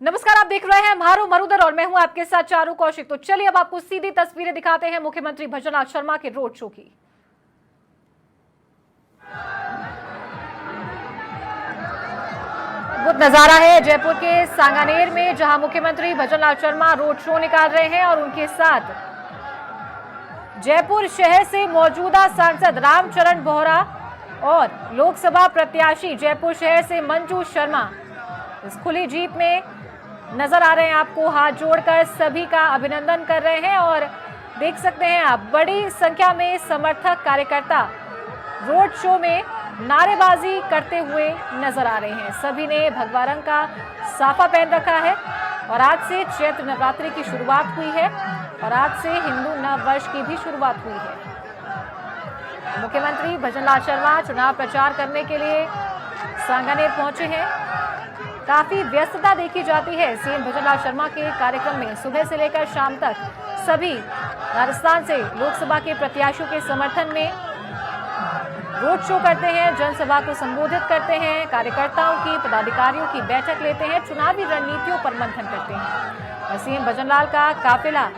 नमस्कार, आप देख रहे हैं मारो मरुदर और मैं हूं आपके साथ चारू कौशिक। तो चलिए अब आपको सीधी तस्वीरें दिखाते हैं मुख्यमंत्री भजनलाल शर्मा के रोड शो की। अद्भुत नजारा है जयपुर के सांगानेर में, जहां मुख्यमंत्री भजनलाल शर्मा रोड शो निकाल रहे हैं और उनके साथ जयपुर शहर से मौजूदा सांसद रामचरण बोहरा और लोकसभा प्रत्याशी जयपुर शहर से मंजू शर्मा इस खुली जीप में नजर आ रहे हैं। आपको हाथ जोड़कर सभी का अभिनंदन कर रहे हैं और देख सकते हैं आप बड़ी संख्या में समर्थक कार्यकर्ता रोड शो में नारेबाजी करते हुए नजर आ रहे हैं। सभी ने भगवा रंग का साफा पहन रखा है और आज से चैत्र नवरात्रि की शुरुआत हुई है और आज से हिंदू नव वर्ष की भी शुरुआत हुई है। मुख्यमंत्री भजनलाल शर्मा चुनाव प्रचार करने के लिए सांगानेर पहुंचे हैं। काफी व्यस्तता देखी जाती है सीएम भजनलाल शर्मा के कार्यक्रम में। सुबह से लेकर शाम तक सभी राजस्थान से लोकसभा के प्रत्याशियों के समर्थन में रोड शो करते हैं, जनसभा को संबोधित करते हैं, कार्यकर्ताओं की, पदाधिकारियों की बैठक लेते हैं, चुनावी रणनीतियों पर मंथन करते हैं। और सीएम भजनलाल का काफिला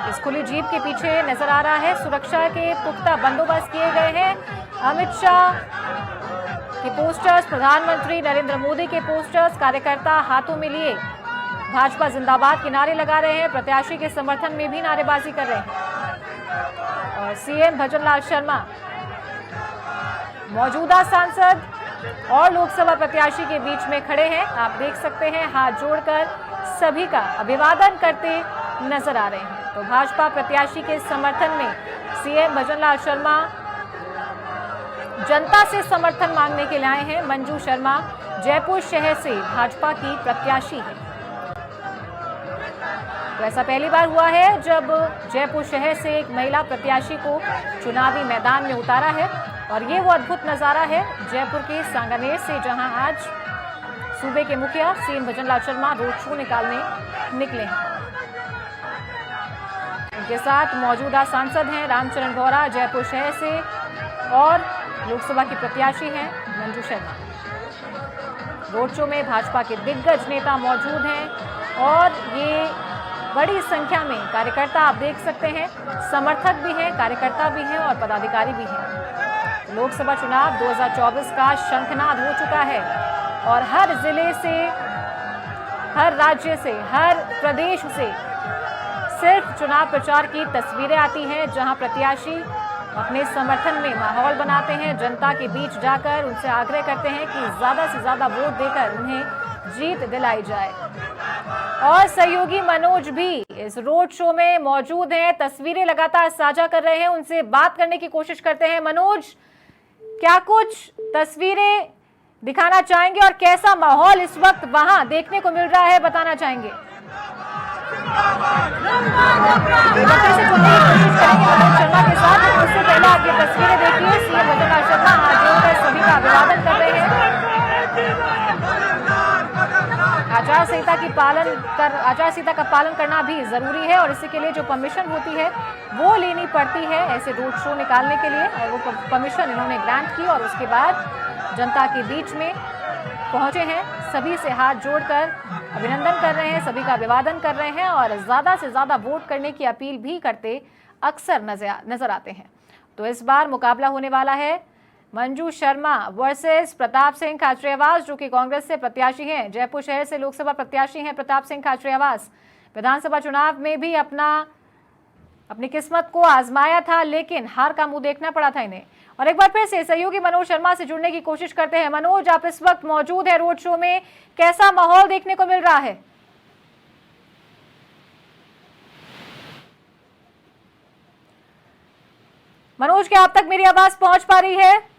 इस खुली जीप के पीछे नजर आ रहा है। सुरक्षा के पुख्ता बंदोबस्त किए गए हैं। अमित शाह के पोस्टर्स, प्रधानमंत्री नरेंद्र मोदी के पोस्टर्स कार्यकर्ता हाथों में लिए भाजपा जिंदाबाद के नारे लगा रहे हैं। प्रत्याशी के समर्थन में भी नारेबाजी कर रहे हैं। और सीएम भजनलाल शर्मा मौजूदा सांसद और लोकसभा प्रत्याशी के बीच में खड़े हैं। आप देख सकते हैं हाथ जोड़कर सभी का अभिवादन करते नजर आ रहे हैं। तो भाजपा प्रत्याशी के समर्थन में सीएम भजनलाल शर्मा जनता से समर्थन मांगने के लिए आए हैं। मंजू शर्मा जयपुर शहर से भाजपा की प्रत्याशी है। तो ऐसा पहली बार हुआ है जब जयपुर शहर से एक महिला प्रत्याशी को चुनावी मैदान में उतारा है। और ये वो अद्भुत नजारा है जयपुर के सांगानेर से, जहां आज सूबे के मुखिया CM Bhajanlal Sharma road show निकालने निकले हैं। उनके साथ मौजूदा सांसद हैं रामचरण बोहरा जयपुर शहर से और लोकसभा की प्रत्याशी हैं मंजू शर्मा। रोड शो में भाजपा के दिग्गज नेता मौजूद हैं और ये बड़ी संख्या में कार्यकर्ता आप देख सकते हैं, समर्थक भी हैं, कार्यकर्ता भी हैं और पदाधिकारी भी हैं। लोकसभा चुनाव 2024 का शंखनाद हो चुका है और हर जिले से, हर राज्य से, हर प्रदेश से सिर्फ चुनाव प्रचार की तस्वीरें आती हैं, जहां प्रत्याशी अपने समर्थन में माहौल बनाते हैं, जनता के बीच जाकर उनसे आग्रह करते हैं कि ज्यादा से ज्यादा वोट देकर उन्हें जीत दिलाई जाए। और सहयोगी मनोज भी इस रोड शो में मौजूद हैं, तस्वीरें लगातार साझा कर रहे हैं, उनसे बात करने की कोशिश करते हैं। मनोज, क्या कुछ तस्वीरें दिखाना चाहेंगे और कैसा माहौल इस वक्त वहां देखने को मिल रहा है, बताना चाहेंगे? शर्मा के साथ उससे पहले आप ये तस्वीरें देखिए। सीएम भजनलाल शर्मा हाथ जोड़कर सभी का अभिवादन कर रहे हैं। आचार संहिता का पालन करना भी जरूरी है और इसी के लिए जो परमिशन होती है वो लेनी पड़ती है ऐसे रोड शो निकालने के लिए, और वो परमिशन इन्होंने ग्रांट की और उसके बाद जनता के बीच में पहुंचे हैं। सभी से हाथ जोड़कर अभिनंदन कर रहे हैं, सभी का अभिवादन कर रहे हैं और ज्यादा से ज्यादा वोट करने की अपील भी करते अक्सर नजर आते हैं। तो इस बार मुकाबला होने वाला है मंजू शर्मा वर्सेस प्रताप सिंह खाचरियावास, जो कि कांग्रेस से प्रत्याशी हैं। जयपुर शहर से लोकसभा प्रत्याशी हैं प्रताप सिंह खाचरियावास। विधानसभा चुनाव में भी अपनी किस्मत को आजमाया था, लेकिन हार का मुंह देखना पड़ा था इन्हें। और एक बार फिर से सहयोगी मनोज शर्मा से जुड़ने की कोशिश करते हैं। मनोज, आप इस वक्त मौजूद है रोड शो में, कैसा माहौल देखने को मिल रहा है? मनोज, क्या आप तक मेरी आवाज पहुंच पा रही है?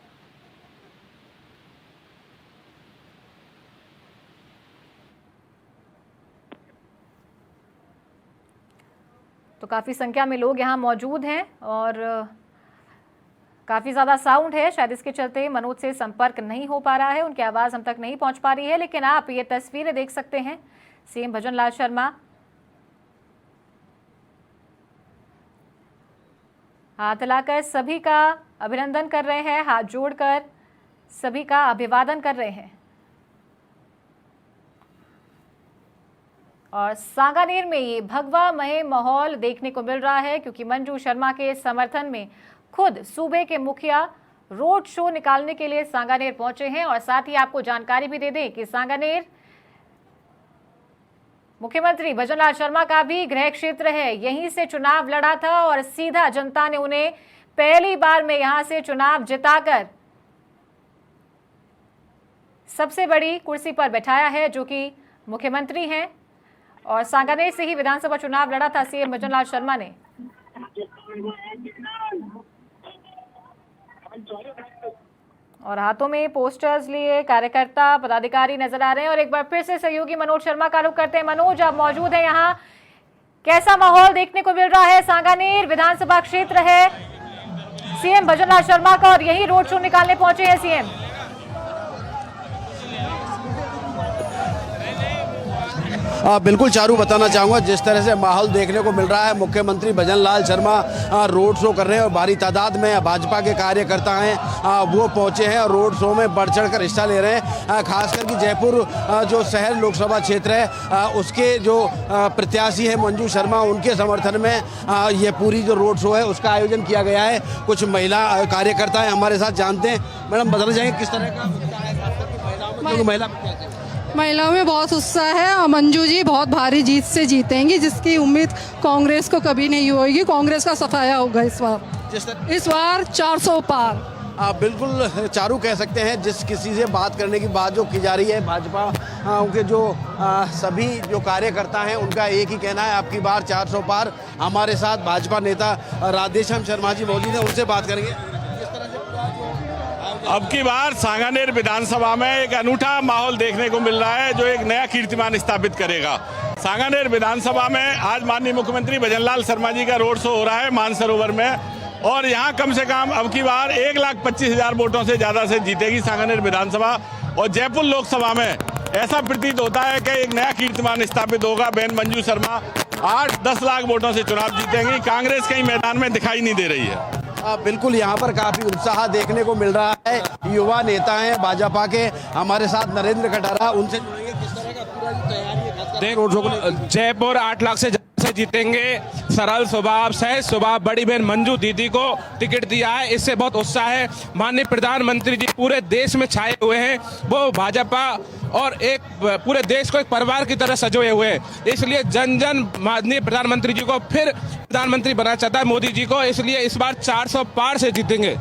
तो काफी संख्या में लोग यहां मौजूद हैं और काफी ज्यादा साउंड है, शायद इसके चलते मनोज से संपर्क नहीं हो पा रहा है, उनकी आवाज हम तक नहीं पहुंच पा रही है। लेकिन आप ये तस्वीरें देख सकते हैं, सीएम भजनलाल शर्मा हाथ हिलाकर सभी का अभिनंदन कर रहे हैं, हाथ जोड़कर सभी का अभिवादन कर रहे हैं। और सांगानेर में ये भगवा-मय माहौल देखने को मिल रहा है क्योंकि मंजू शर्मा के समर्थन में खुद सूबे के मुखिया रोड शो निकालने के लिए सांगानेर पहुंचे हैं। और साथ ही आपको जानकारी भी दे दें कि सांगानेर मुख्यमंत्री भजनलाल शर्मा का भी गृह क्षेत्र है, यहीं से चुनाव लड़ा था और सीधा जनता ने उन्हें पहली बार में यहां से चुनाव जिताकर सबसे बड़ी कुर्सी पर बैठाया है, जो कि मुख्यमंत्री हैं। और सांगानेर से ही विधानसभा चुनाव लड़ा था सीएम भजनलाल शर्मा ने। और हाथों में पोस्टर्स लिए कार्यकर्ता पदाधिकारी नजर आ रहे हैं। और एक बार फिर से सहयोगी मनोज शर्मा का रुख करते हैं। मनोज, आप मौजूद हैं यहाँ, कैसा माहौल देखने को मिल रहा है? सांगानेर विधानसभा क्षेत्र है सीएम भजनलाल शर्मा का और यही रोड शो निकालने पहुंचे हैं सीएम। बिल्कुल चारू, बताना चाहूँगा जिस तरह से माहौल देखने को मिल रहा है, मुख्यमंत्री भजनलाल शर्मा रोड शो कर रहे हैं और भारी तादाद में भाजपा के कार्यकर्ता हैं वो पहुंचे हैं और रोड शो में बढ़ चढ़ कर हिस्सा ले रहे हैं। खास करके जयपुर जो शहर लोकसभा क्षेत्र है उसके जो प्रत्याशी है मंजू शर्मा, उनके समर्थन में ये पूरी जो रोड शो है उसका आयोजन किया गया है। कुछ महिला कार्यकर्ता हैं हमारे साथ, जानते हैं। मैडम, बताना चाहेंगे किस तरह का महिलाओं में बहुत उत्साह है और मंजू जी बहुत भारी जीत से जीतेंगी, जिसकी उम्मीद कांग्रेस को कभी नहीं होगी। कांग्रेस का सफाया होगा इस बार 400 पार। बिल्कुल चारू, कह सकते हैं जिस किसी से बात करने की बात जो की जा रही है, भाजपा उनके जो सभी जो कार्यकर्ता हैं उनका एक ही कहना है, आपकी बार 400 पार। हमारे साथ भाजपा नेता राधेश्याम शर्मा जी मौजूद हैं, उनसे बात करेंगे। अब की बार सांगानेर विधानसभा में एक अनूठा माहौल देखने को मिल रहा है जो एक नया कीर्तिमान स्थापित करेगा। सांगानेर विधानसभा में आज माननीय मुख्यमंत्री भजनलाल शर्मा जी का रोड शो हो रहा है मानसरोवर में, और यहाँ कम से कम अब की बार 1,25,000 वोटों से ज्यादा से जीतेगी सांगानेर विधानसभा। और जयपुर लोकसभा में ऐसा प्रतीत होता है कि एक नया कीर्तिमान स्थापित होगा। बहन मंजू शर्मा 8-10 लाख वोटों से चुनाव जीतेंगी। कांग्रेस कहीं मैदान में दिखाई नहीं दे रही है। बिल्कुल, यहाँ पर काफी उत्साह देखने को मिल रहा है। युवा नेता हैं भाजपा के, हमारे साथ नरेंद्र कटारा, उनसे जुड़ेंगे। किस तरह का पूरा तैयारी है रोड शो को? जयपुर 8 लाख से जीतेंगे। सरल स्वभाव, सहज स्वभाव बड़ी बहन मंजू दीदी को टिकट दिया है, इससे बहुत उत्साह है। माननीय प्रधानमंत्री जी पूरे देश में छाए हुए हैं, वो भाजपा और एक पूरे देश को एक परिवार की तरह सजोए हुए हैं। इसलिए जन जन माननीय प्रधानमंत्री जी को फिर प्रधानमंत्री बनाना चाहता है, मोदी जी को। इसलिए इस बार 400 पार से जीतेंगे।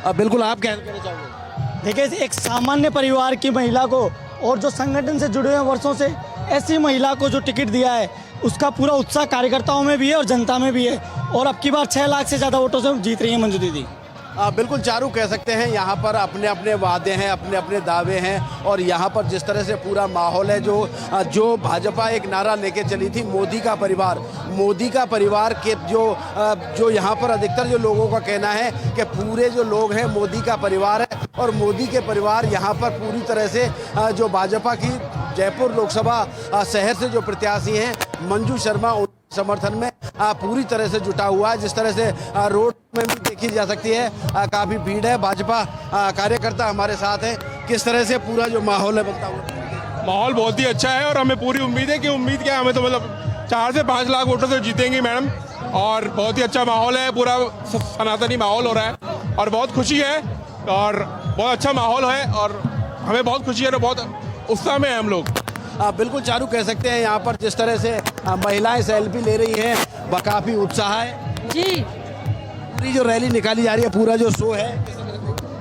बिल्कुल, आप क्या कहना चाहोगे? देखिए, एक सामान्य परिवार की महिला को और जो संगठन से जुड़े हुए वर्षों से, ऐसी महिला को जो टिकट दिया है उसका पूरा उत्साह कार्यकर्ताओं में भी है और जनता में भी है। और अब की बार 6 लाख से ज़्यादा वोटों से जीत रही है मंजू दीदी। बिल्कुल चारू, कह सकते हैं यहाँ पर अपने अपने वादे हैं, अपने अपने दावे हैं। और यहाँ पर जिस तरह से पूरा माहौल है, जो भाजपा एक नारा लेके चली थी, मोदी का परिवार, मोदी का परिवार के जो यहाँ पर अधिकतर जो लोगों का कहना है कि पूरे जो लोग हैं मोदी का परिवार है। और मोदी के परिवार यहाँ पर पूरी तरह से जो भाजपा की जयपुर लोकसभा शहर से जो प्रत्याशी हैं मंजू शर्मा, समर्थन में पूरी तरह से जुटा हुआ है। जिस तरह से रोड में भी देखी जा सकती है, काफी भीड़ है। भाजपा कार्यकर्ता हमारे साथ हैं। किस तरह से पूरा जो माहौल है बनता हुआ? माहौल बहुत ही अच्छा है और हमें पूरी उम्मीद है कि उम्मीद क्या है, हमें तो मतलब 4 से 5 लाख वोटों से जीतेंगी मैडम। और बहुत ही अच्छा माहौल है, पूरा सनातनी माहौल हो रहा है और बहुत खुशी है और बहुत अच्छा माहौल है और हमें बहुत खुशी है और बहुत उत्साह में है हम लोग। बिल्कुल चारू, कह सकते हैं यहाँ पर जिस तरह से महिलाएं सेल्फी ले रही हैं, काफी उत्साह है जी। पूरी जो रैली निकाली जा रही है, पूरा जो शो है,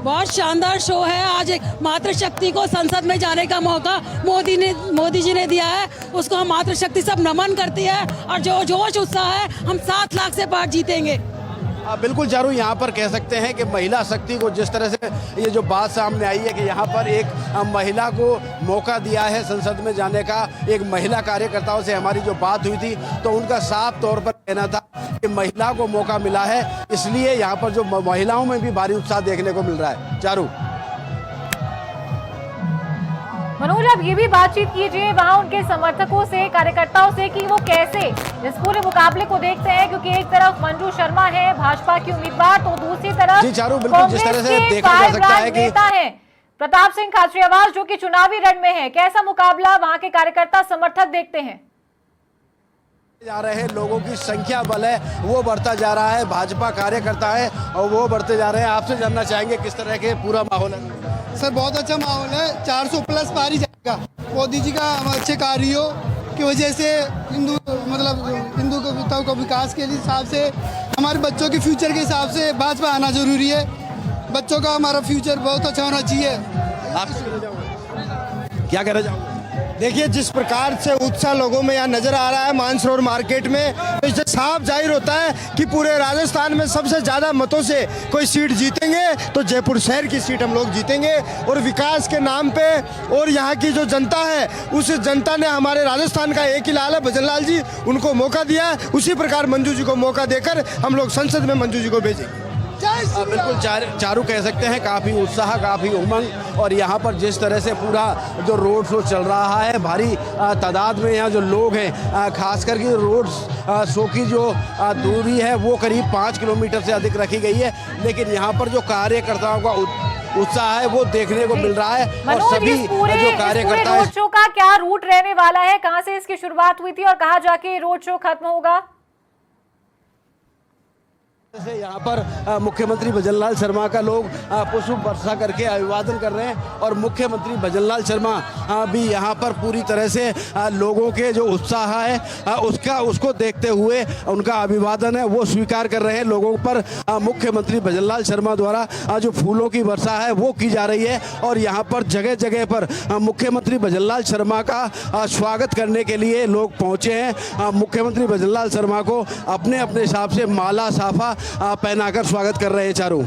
बहुत शानदार शो है। आज एक मातृशक्ति को संसद में जाने का मौका मोदी जी ने दिया है, उसको हम मातृशक्ति सब नमन करती है। और जो जोश उत्साह है, हम 7 लाख से पार जीतेंगे। बिल्कुल चारू, यहाँ पर कह सकते हैं कि महिला शक्ति को जिस तरह से ये जो बात सामने आई है कि यहाँ पर एक महिला को मौका दिया है संसद में जाने का। एक महिला कार्यकर्ताओं से हमारी जो बात हुई थी तो उनका साफ तौर पर कहना था कि महिला को मौका मिला है, इसलिए यहाँ पर जो महिलाओं में भी भारी उत्साह देखने को मिल रहा है। चारू, मनोज, आप ये भी बातचीत कीजिए वहां उनके समर्थकों से, कार्यकर्ताओं से, कि वो कैसे इस पूरे मुकाबले को देखते हैं, क्योंकि एक तरफ मंजू शर्मा है भाजपा की उम्मीदवार, तो दूसरी तरफ जी चारू, बिल्कुल जिस तरह से देखा जा सकता है कि नेता है प्रताप सिंह खाचरियावास जो कि चुनावी रण में है। कैसा मुकाबला वहां के कार्यकर्ता समर्थक देखते हैं? जा रहे हैं, लोगों की संख्या बल है वो बढ़ता जा रहा है, भाजपा कार्यकर्ता है और वो बढ़ते जा रहे हैं। आपसे जानना चाहेंगे किस तरह के पूरा माहौल है? सर बहुत अच्छा माहौल है, 400 प्लस पार ही जाएगा। मोदी जी का अच्छे कार्यों की वजह से हिंदू का विकास के हिसाब से, हमारे बच्चों के फ्यूचर के हिसाब से भाजपा आना जरूरी है। बच्चों का हमारा फ्यूचर बहुत अच्छा होना चाहिए। आप क्या कहना चाहोगे? देखिए जिस प्रकार से उत्साह लोगों में यहाँ नजर आ रहा है मानसरोवर मार्केट में, तो इससे साफ जाहिर होता है कि पूरे राजस्थान में सबसे ज्यादा मतों से कोई सीट जीतेंगे तो जयपुर शहर की सीट हम लोग जीतेंगे। और विकास के नाम पे और यहाँ की जो जनता है, उस जनता ने हमारे राजस्थान का एक ही लाल है भजनलाल जी, उनको मौका दिया। उसी प्रकार मंजू जी को मौका देकर हम लोग संसद में मंजू जी को भेजेंगे। बिल्कुल चारू कह सकते हैं, काफ़ी उत्साह, काफ़ी उमंग। और यहाँ पर जिस तरह से पूरा जो रोड शो चल रहा है, भारी तादाद में यहाँ जो लोग हैं, खास करके रोड शो की जो दूरी है वो करीब 5 किलोमीटर से अधिक रखी गई है। लेकिन यहाँ पर जो कार्यकर्ताओं का उत्साह है वो देखने को मिल रहा है। और सभी जो कार्यकर्ता रोड शो का क्या रूट रहने वाला है, कहाँ से इसकी शुरुआत हुई थी और कहाँ जाके रोड शो खत्म होगा? से यहाँ पर मुख्यमंत्री भजनलाल शर्मा का लोग पुष्प वर्षा करके अभिवादन कर रहे हैं। और मुख्यमंत्री भजनलाल शर्मा भी यहाँ पर पूरी तरह से लोगों के जो उत्साह है उसको देखते हुए उनका अभिवादन है वो स्वीकार कर रहे हैं। लोगों पर मुख्यमंत्री भजनलाल शर्मा द्वारा जो फूलों की वर्षा है वो की जा रही है। और यहाँ पर जगह जगह पर मुख्यमंत्री भजनलाल शर्मा का स्वागत करने के लिए लोग पहुँचे हैं। मुख्यमंत्री भजनलाल शर्मा को अपने अपने हिसाब से माला साफा पहनाकर स्वागत कर रहे हैं। चारू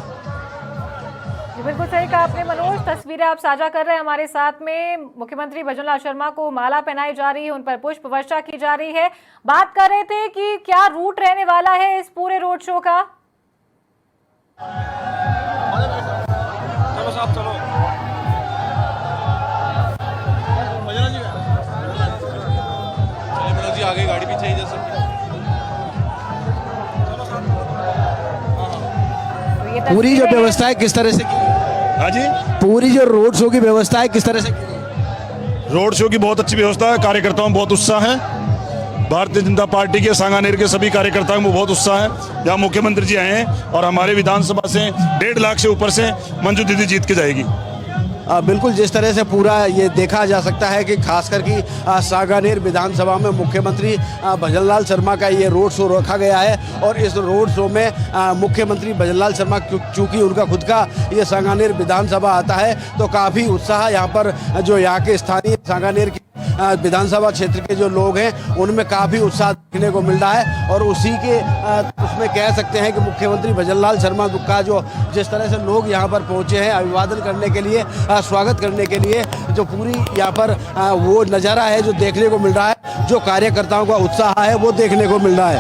बिल्कुल सही कहा आपने मनोज, तस्वीरें आप साझा कर रहे हैं हमारे साथ में। मुख्यमंत्री भजनलाल शर्मा को माला पहनाई जा रही है, उन पर पुष्प वर्षा की जा रही है। बात कर रहे थे कि क्या रूट रहने वाला है इस पूरे रोड शो का? चलो साहब चलो। मनोज जी आगे गाड़ी पीछे ही जा सकती है। पूरी जो व्यवस्था है किस तरह से की? हाँ जी, पूरी जो रोड शो की व्यवस्था है किस तरह से की? रोड शो की बहुत अच्छी व्यवस्था है, कार्यकर्ताओं में बहुत उत्साह है। भारतीय जनता पार्टी के सांगानेर के सभी कार्यकर्ताओं में बहुत उत्साह है। यहाँ मुख्यमंत्री जी आए हैं और हमारे विधानसभा से 1.5 लाख से ऊपर से मंजू दीदी जीत के जाएगी। बिल्कुल जिस तरह से पूरा ये देखा जा सकता है कि खासकर कि सांगानेर विधानसभा में मुख्यमंत्री भजनलाल शर्मा का ये रोड शो रखा गया है। और इस रोड शो में मुख्यमंत्री भजनलाल शर्मा चूँकि उनका खुद का ये सांगानेर विधानसभा आता है तो काफ़ी उत्साह यहाँ पर जो यहाँ के स्थानीय सांगानेर की विधानसभा क्षेत्र के जो लोग हैं उनमें काफ़ी उत्साह देखने को मिल रहा है। और उसी के उसमें कह सकते हैं कि मुख्यमंत्री भजनलाल शर्मा का जो जिस तरह से लोग यहाँ पर पहुँचे हैं अभिवादन करने के लिए, स्वागत करने के लिए, जो पूरी यहाँ पर वो नज़ारा है जो देखने को मिल रहा है, जो कार्यकर्ताओं का उत्साह है वो देखने को मिल रहा है।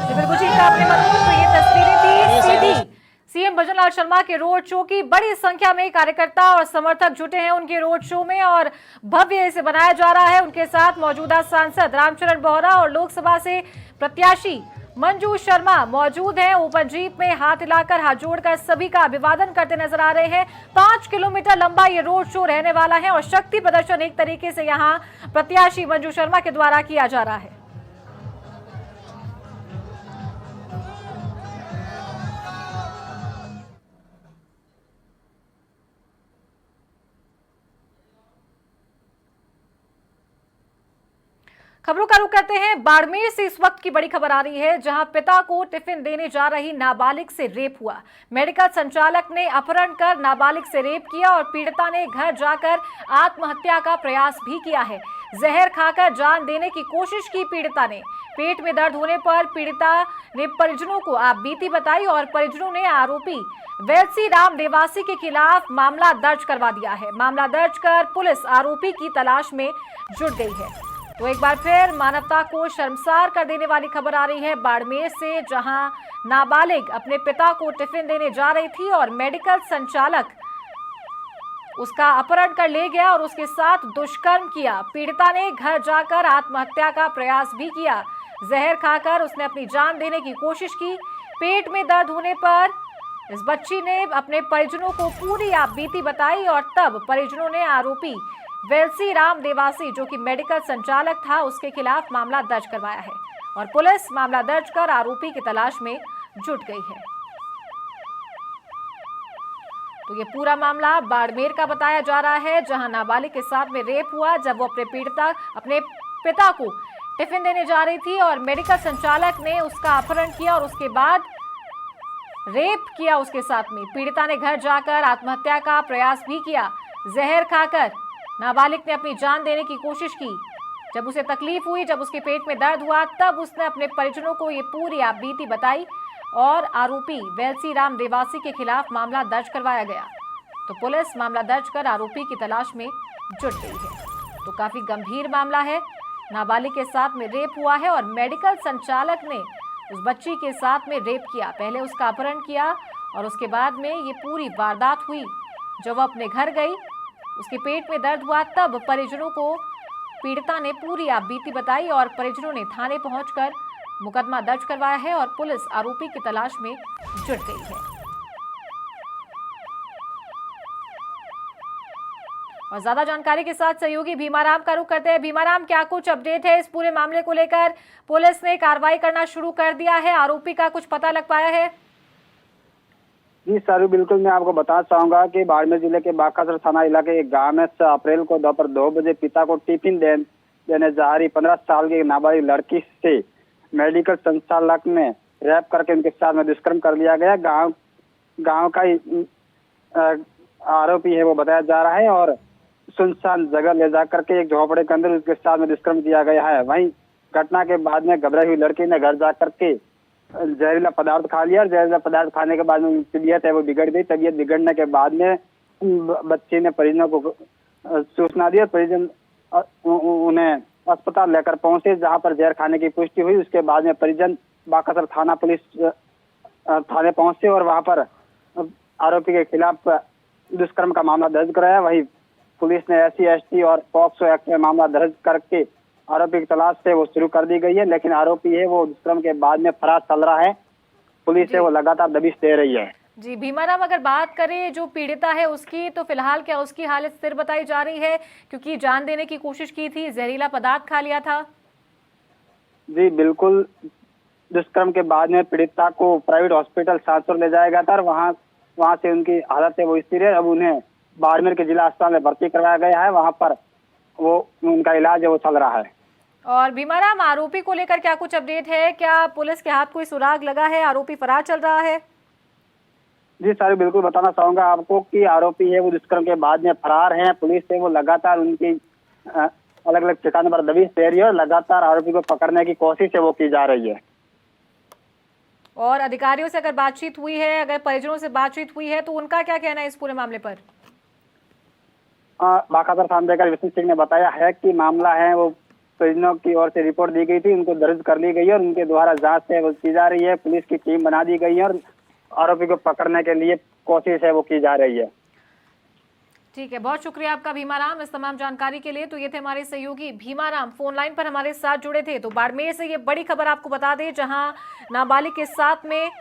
बिल्कुल ठीक कहा आपने मनोज, तो ये तस्वीरें थी सीधी सीएम भजनलाल शर्मा के रोड शो की। बड़ी संख्या में कार्यकर्ता और समर्थक जुटे हैं उनके रोड शो में और भव्य इसे बनाया जा रहा है। उनके साथ मौजूदा सांसद रामचरण बोहरा और लोकसभा से प्रत्याशी मंजू शर्मा मौजूद हैं। ऊपर जीप में हाथ हिलाकर, हाथ जोड़कर सभी का अभिवादन करते नजर आ रहे हैं। 5 किलोमीटर लंबा ये रोड शो रहने वाला है और शक्ति प्रदर्शन एक तरीके से यहाँ प्रत्याशी मंजू शर्मा के द्वारा किया जा रहा है। खबरों का रुख करते हैं बाड़मेर से। इस वक्त की बड़ी खबर आ रही है जहां पिता को टिफिन देने जा रही नाबालिग से रेप हुआ। मेडिकल संचालक ने अपहरण कर नाबालिग से रेप किया और पीड़िता ने घर जाकर आत्महत्या का प्रयास भी किया है। जहर खाकर जान देने की कोशिश की पीड़िता ने। पेट में दर्द होने पर पीड़िता ने परिजनों को आपबीती बताई और परिजनों ने आरोपी वेलसी राम देवासी के खिलाफ मामला दर्ज करवा दिया है। मामला दर्ज कर पुलिस आरोपी की तलाश में जुट गई है। तो एक बार फिर मानवता को शर्मसार कर देने वाली खबर आ रही है बाड़मेर से, जहां नाबालिग अपने पिता को टिफिन देने जा रही थी और मेडिकल संचालक उसका अपहरण कर ले गया और उसके साथ दुष्कर्म किया। पीड़िता ने घर जाकर आत्महत्या का प्रयास भी किया। जहर खाकर उसने अपनी जान देने की कोशिश की। पेट में दर्द होने पर इस बच्ची ने अपने परिजनों को पूरी आपबीती बताई और तब परिजनों ने आरोपी वेलसी राम देवासी जो कि मेडिकल संचालक था उसके खिलाफ मामला दर्ज करवाया है और पुलिस मामला दर्ज कर आरोपी की तलाश में जुट गई है। तो ये पूरा मामला बाड़मेर का बताया जा रहा है, जहां नाबालिग के साथ में रेप हुआ जब वो अपने पिता को टिफिन देने जा रही थी और मेडिकल संचालक ने उसका अपहरण किया और उसके बाद रेप किया उसके साथ में। पीड़िता ने घर जाकर आत्महत्या का प्रयास भी किया। जहर खाकर नाबालिग ने अपनी जान देने की कोशिश की। जब उसे तकलीफ हुई, जब उसके पेट में दर्द हुआ, तब उसने अपने परिजनों को ये पूरी आपबीती बताई और आरोपी वेलसी राम देवासी के खिलाफ मामला दर्ज करवाया गया। तो पुलिस मामला दर्ज कर आरोपी की तलाश में जुट गई है। तो काफी गंभीर मामला है, नाबालिग के साथ में रेप हुआ है और मेडिकल संचालक ने उस बच्ची के साथ में रेप किया। पहले उसका अपहरण किया और उसके बाद में ये पूरी वारदात हुई। जब वह अपने घर गई, उसके पेट में दर्द हुआ, तब परिजनों को पीड़िता ने पूरी आपबीती बताई और परिजनों ने थाने पहुंचकर मुकदमा दर्ज करवाया है और पुलिस आरोपी की तलाश में जुट गई है। और ज्यादा जानकारी के साथ सहयोगी भीमाराम का रुख करते हैं। भीमाराम, क्या कुछ अपडेट है इस पूरे मामले को लेकर? पुलिस ने कार्रवाई करना शुरू कर दिया है, आरोपी का कुछ पता लग पाया है? जी सारू, बिल्कुल मैं आपको बताना चाहूंगा कि बाड़मेर जिले के बाकासर थाना इलाके एक गांव में 6 अप्रैल को दोपहर 2 बजे पिता को टिफिन देने जा रही 15 साल की नाबालिग लड़की से मेडिकल संचालक ने रैप करके उनके साथ में दुष्कर्म कर लिया गया। गांव का आरोपी है वो बताया जा रहा है और सुनसान जगह ले जा करके एक झोपड़े के अंदर उसके साथ में दुष्कर्म किया गया है। वहीं घटना के बाद में घबराई हुई लड़की ने घर जा करके जहरीला पदार्थ खा लिया और जहरीला पदार्थ खाने के बाद में तबीयत है वो बिगड़ गई। तबीयत बिगड़ने के बाद में बच्चे ने परिजनों को सूचना दी और परिजन उन्हें अस्पताल लेकर पहुंचे, जहां पर जहर खाने की पुष्टि हुई। उसके बाद में परिजन बाकासर थाना पुलिस थाने पहुंचे और वहां पर आरोपी के खिलाफ दुष्कर्म का मामला दर्ज कराया। वही पुलिस ने SC/ST और पॉक्सो एक्ट में मामला दर्ज करके आरोपी की तलाश से वो शुरू कर दी गई है, लेकिन आरोपी है वो दुष्कर्म के बाद में फरार चल रहा है। पुलिस है वो लगातार दबिश दे रही है। जी भीमाराम, अगर बात करें जो पीड़िता है उसकी, तो फिलहाल क्या उसकी हालत स्थिर बताई जा रही है? क्योंकि जान देने की कोशिश की थी, जहरीला पदार्थ खा लिया था। जी बिल्कुल, दुष्कर्म के बाद में पीड़िता को प्राइवेट हॉस्पिटल सांसौर ले जाया गया था और वहाँ से उनकी हालत है वो स्थिर है। अब उन्हें बाड़मेर के जिला अस्पताल में भर्ती करवाया गया है, वहाँ पर वो उनका इलाज है वो चल रहा है। और भीमाराम, आरोपी को लेकर क्या कुछ अपडेट है? क्या पुलिस के हाथ कोई सुराग लगा है? आरोपी फरार चल रहा है? जी सर, बिल्कुल बताना चाहूंगा आपको कि आरोपी है वो दुष्कर्म के बाद में फरार हैं। पुलिस है वो लगातार उनकी अलग अलग ठिकानों पर दबिश दे रही है और लगातार आरोपी को पकड़ने की कोशिश है वो की जा रही है। और अधिकारियों से अगर बातचीत हुई है, अगर परिजनों से बातचीत हुई है, तो उनका क्या कहना है इस पूरे मामले पर? बाकासर थानेदार विष्णु सिंह ने बताया है कि मामला है वो परिजनों की ओर से रिपोर्ट दी गई थी, उनको दर्ज कर ली गई है और उनके द्वारा जांच है वो की जा रही है। पुलिस की टीम बना दी गई है और आरोपी को पकड़ने के लिए कोशिश है वो की जा रही है। ठीक है, बहुत शुक्रिया आपका भीमाराम इस तमाम जानकारी के लिए। तो ये थे हमारे सहयोगी भीमाराम, फोन लाइन पर हमारे साथ जुड़े थे। तो बाड़मेर से ये बड़ी खबर आपको बता दें, जहां नाबालिग के साथ में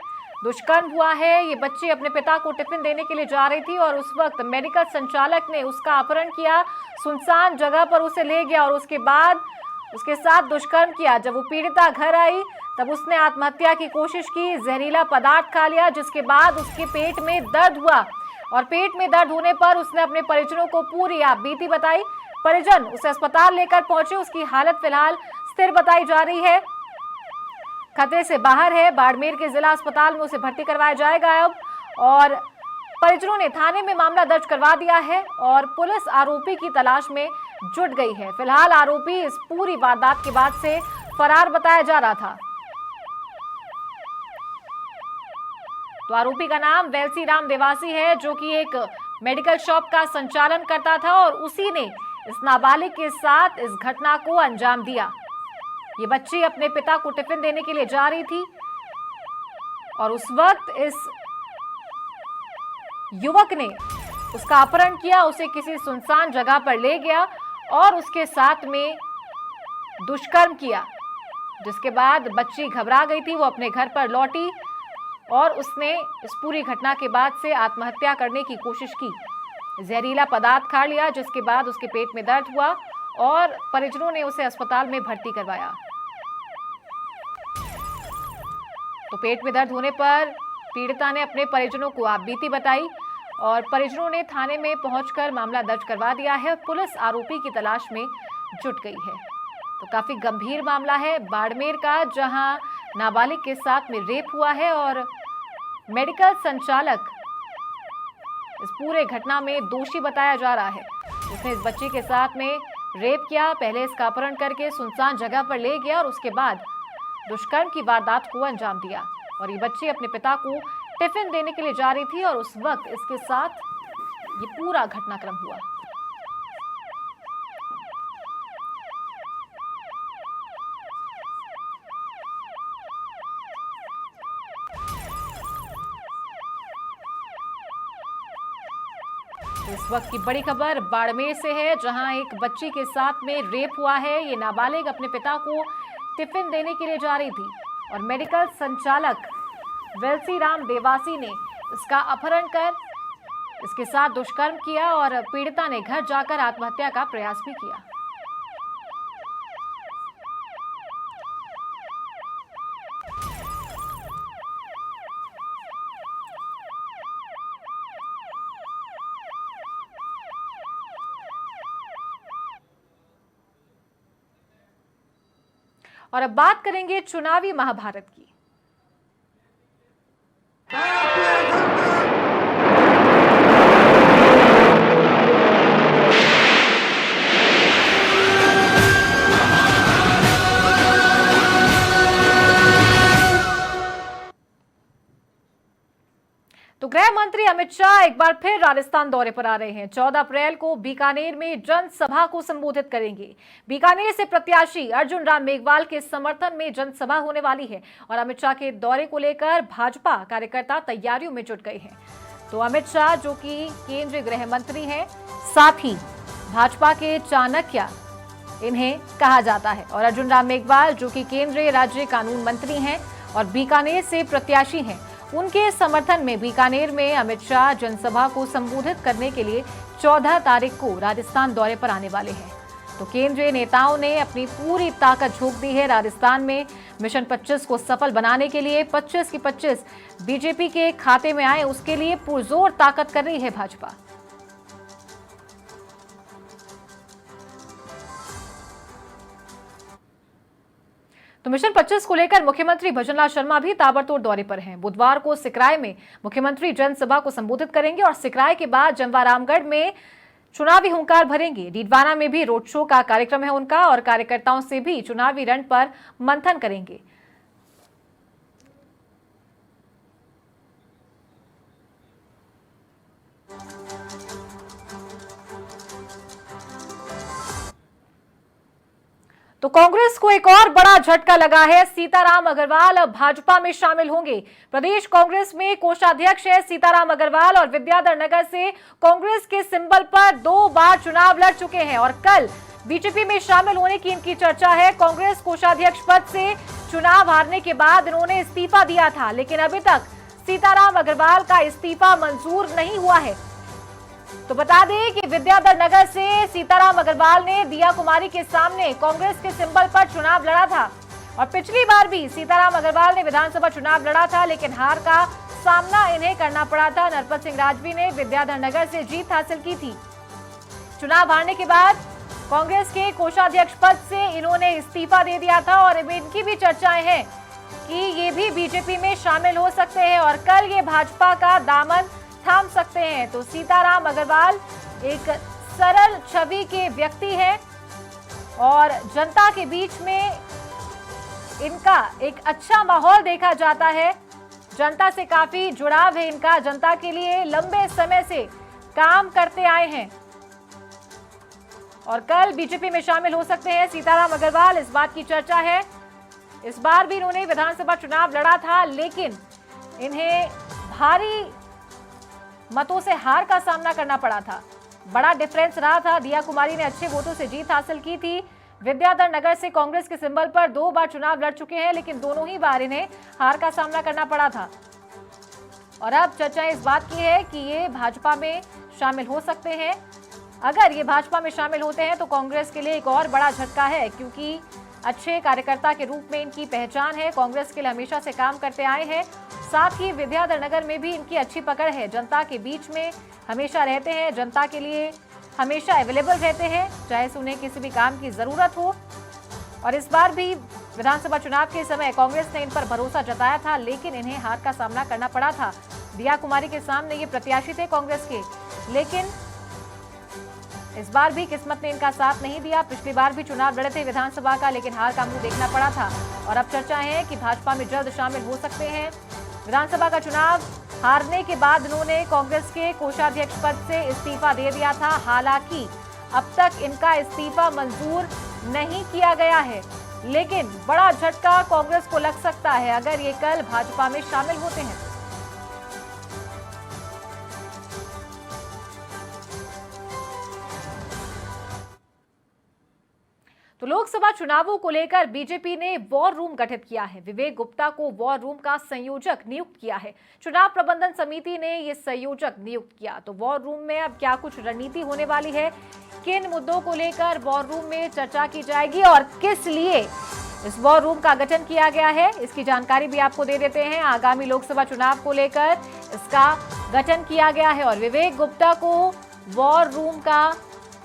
दुष्कर्म हुआ है। ये बच्ची अपने पिता को टिफिन देने के लिए जा रही थी और उस वक्त मेडिकल संचालक ने उसका अपहरण किया, सुनसान जगह पर उसे ले गया और उसके बाद उसके साथ दुष्कर्म किया। जब वो पीड़िता घर आई तब उसने आत्महत्या की कोशिश की, जहरीला पदार्थ खा लिया, जिसके बाद उसके पेट में दर्द हुआ और पेट में दर्द होने पर उसने अपने परिजनों को पूरी आपबीती बताई। परिजन उसे अस्पताल लेकर पहुंचे, उसकी हालत फिलहाल स्थिर बताई जा रही है, खतरे से बाहर है। बाड़मेर के जिला अस्पताल में उसे भर्ती करवाया जाएगा अब, और परिजनों ने थाने में मामला दर्ज करवा दिया है और पुलिस आरोपी की तलाश में जुट गई है। फिलहाल आरोपी इस पूरी वारदात के बाद से फरार बताया जा रहा था। तो आरोपी का नाम वेलसी राम देवासी है, जो कि एक मेडिकल शॉप का संचालन करता था और उसी ने इस नाबालिग के साथ इस घटना को अंजाम दिया। ये बच्ची अपने पिता को टिफिन देने के लिए जा रही थी और उस वक्त इस युवक ने उसका अपहरण किया, उसे किसी सुनसान जगह पर ले गया और उसके साथ में दुष्कर्म किया, जिसके बाद बच्ची घबरा गई थी। वो अपने घर पर लौटी और उसने इस पूरी घटना के बाद से आत्महत्या करने की कोशिश की। जहरीला पदार्थ खा लिया, जिसके बाद उसके पेट में दर्द हुआ और परिजनों ने उसे अस्पताल में भर्ती करवाया। तो पेट में दर्द होने पर पीड़िता ने अपने परिजनों को आपबीती बताई और परिजनों ने थाने में पहुंचकर मामला दर्ज करवा दिया है। पुलिस आरोपी की तलाश में जुट गई है। तो काफी गंभीर मामला है बाड़मेर का, जहां नाबालिग के साथ में रेप हुआ है और मेडिकल संचालक इस पूरे घटना में दोषी बताया जा रहा है। उसने इस बच्ची के साथ में रेप किया, पहले इसका अपहरण करके सुनसान जगह पर ले गया और उसके बाद दुष्कर्म की वारदात को अंजाम दिया। और ये बच्ची अपने पिता को टिफिन देने के लिए जा रही थी और उस वक्त इसके साथ ये पूरा घटनाक्रम हुआ। इस वक्त की बड़ी खबर बाड़मेर से है, जहां एक बच्ची के साथ में रेप हुआ है। ये नाबालिग अपने पिता को टिफिन देने के लिए जा रही थी और मेडिकल संचालक वेलसी राम देवासी ने इसका अपहरण कर इसके साथ दुष्कर्म किया और पीड़िता ने घर जाकर आत्महत्या का प्रयास भी किया। और अब बात करेंगे चुनावी महाभारत की। तो गृह मंत्री अमित शाह एक बार फिर राजस्थान दौरे पर आ रहे हैं। 14 अप्रैल को बीकानेर में जनसभा को संबोधित करेंगे। बीकानेर से प्रत्याशी अर्जुन राम मेघवाल के समर्थन में जनसभा होने वाली है और अमित शाह के दौरे को लेकर भाजपा कार्यकर्ता तैयारियों में जुट गए हैं। तो अमित शाह जो कि केंद्रीय गृह मंत्री हैं, साथ ही भाजपा के चाणक्य इन्हें कहा जाता है, और अर्जुन राम मेघवाल जो कि केंद्रीय राज्य कानून मंत्री हैं और बीकानेर से प्रत्याशी हैं, उनके समर्थन में बीकानेर में अमित शाह जनसभा को संबोधित करने के लिए 14 तारीख को राजस्थान दौरे पर आने वाले हैं। तो केंद्रीय नेताओं ने अपनी पूरी ताकत झोंक दी है राजस्थान में। मिशन 25 को सफल बनाने के लिए 25 की 25 बीजेपी के खाते में आए, उसके लिए पुरजोर ताकत कर रही है भाजपा। तो मिशन 25 को लेकर मुख्यमंत्री भजनलाल शर्मा भी ताबड़तोड़ दौरे पर हैं। बुधवार को सिकराय में मुख्यमंत्री जनसभा को संबोधित करेंगे और सिकराय के बाद जमवारामगढ़ में चुनावी हुंकार भरेंगे। डीडवाना में भी रोड शो का कार्यक्रम है उनका और कार्यकर्ताओं से भी चुनावी रण पर मंथन करेंगे। तो कांग्रेस को एक और बड़ा झटका लगा है। सीताराम अग्रवाल अब भाजपा में शामिल होंगे। प्रदेश कांग्रेस में कोषाध्यक्ष है सीताराम अग्रवाल और विद्याधर नगर से कांग्रेस के सिंबल पर 2 बार चुनाव लड़ चुके हैं और कल बीजेपी में शामिल होने की इनकी चर्चा है। कांग्रेस कोषाध्यक्ष पद से चुनाव हारने के बाद इन्होंने इस्तीफा दिया था, लेकिन अभी तक सीताराम अग्रवाल का इस्तीफा मंजूर नहीं हुआ है। तो बता दें कि विद्याधर नगर से सीताराम अग्रवाल ने दिया कुमारी के सामने कांग्रेस के सिंबल पर चुनाव लड़ा था और पिछली बार भी सीताराम अग्रवाल ने विधानसभा चुनाव लड़ा था, लेकिन हार का सामना इन्हें करना पड़ा था। नरपत सिंह राजवी ने विद्याधर नगर से जीत हासिल की थी। चुनाव हारने के बाद कांग्रेस के कोषाध्यक्ष पद से इन्होंने इस्तीफा दे दिया था और इनकी भी चर्चाएं हैं कि ये भी बीजेपी में शामिल हो सकते हैं और कल ये भाजपा का दामन थाम सकते हैं। तो सीताराम अग्रवाल एक सरल छवि के व्यक्ति हैं और जनता के बीच में इनका एक अच्छा माहौल देखा जाता है। जनता से काफी जुड़ाव है इनका, जनता के लिए लंबे समय से काम करते आए हैं और कल बीजेपी में शामिल हो सकते हैं सीताराम अग्रवाल, इस बात की चर्चा है। इस बार भी इन्होंने विधानसभा चुनाव लड़ा था, लेकिन इन्हें भारी मतों से हार का सामना करना पड़ा था। बड़ा डिफरेंस रहा था। दिया कुमारी ने अच्छे वोटों से जीत हासिल की थी। विद्याधर नगर से कांग्रेस के सिंबल पर 2 बार चुनाव लड़ चुके हैं, लेकिन दोनों ही बार इन्हें हार का सामना करना पड़ा था। और अब चर्चा इस बात की है कि ये भाजपा में शामिल हो सकते हैं। अगर ये भाजपा में शामिल होते हैं तो कांग्रेस के लिए एक और बड़ा झटका है, क्योंकि अच्छे कार्यकर्ता के रूप में इनकी पहचान है, कांग्रेस के लिए हमेशा से काम करते आए हैं। साथ ही विद्याधर नगर में भी इनकी अच्छी पकड़ है, जनता के बीच में हमेशा रहते हैं, जनता के लिए हमेशा अवेलेबल रहते हैं, चाहे उन्हें किसी भी काम की जरूरत हो। और इस बार भी विधानसभा चुनाव के समय कांग्रेस ने इन पर भरोसा जताया था, लेकिन इन्हें हार का सामना करना पड़ा था। दिया कुमारी के सामने ये प्रत्याशी थे कांग्रेस के, लेकिन इस बार भी किस्मत ने इनका साथ नहीं दिया। पिछली बार भी चुनाव लड़े थे विधानसभा का, लेकिन हार का मुंह देखना पड़ा था। और अब चर्चा है कि भाजपा में जल्द शामिल हो सकते हैं। विधानसभा का चुनाव हारने के बाद इन्होंने कांग्रेस के कोषाध्यक्ष पद से इस्तीफा दे दिया था। हालांकि अब तक इनका इस्तीफा मंजूर नहीं किया गया है, लेकिन बड़ा झटका कांग्रेस को लग सकता है अगर ये कल भाजपा में शामिल होते हैं। तो लोकसभा चुनावों को लेकर बीजेपी ने वॉर रूम गठित किया है। विवेक गुप्ता को वॉर रूम का संयोजक नियुक्त किया है। चुनाव प्रबंधन समिति ने ये संयोजक नियुक्त किया। तो वॉर रूम में अब क्या कुछ रणनीति होने वाली है, किन मुद्दों को लेकर वॉर रूम में चर्चा की जाएगी और किस लिए इस वॉर रूम का गठन किया गया है, इसकी जानकारी भी आपको दे देते हैं। आगामी लोकसभा चुनाव को लेकर इसका गठन किया गया है और विवेक गुप्ता को वॉर रूम का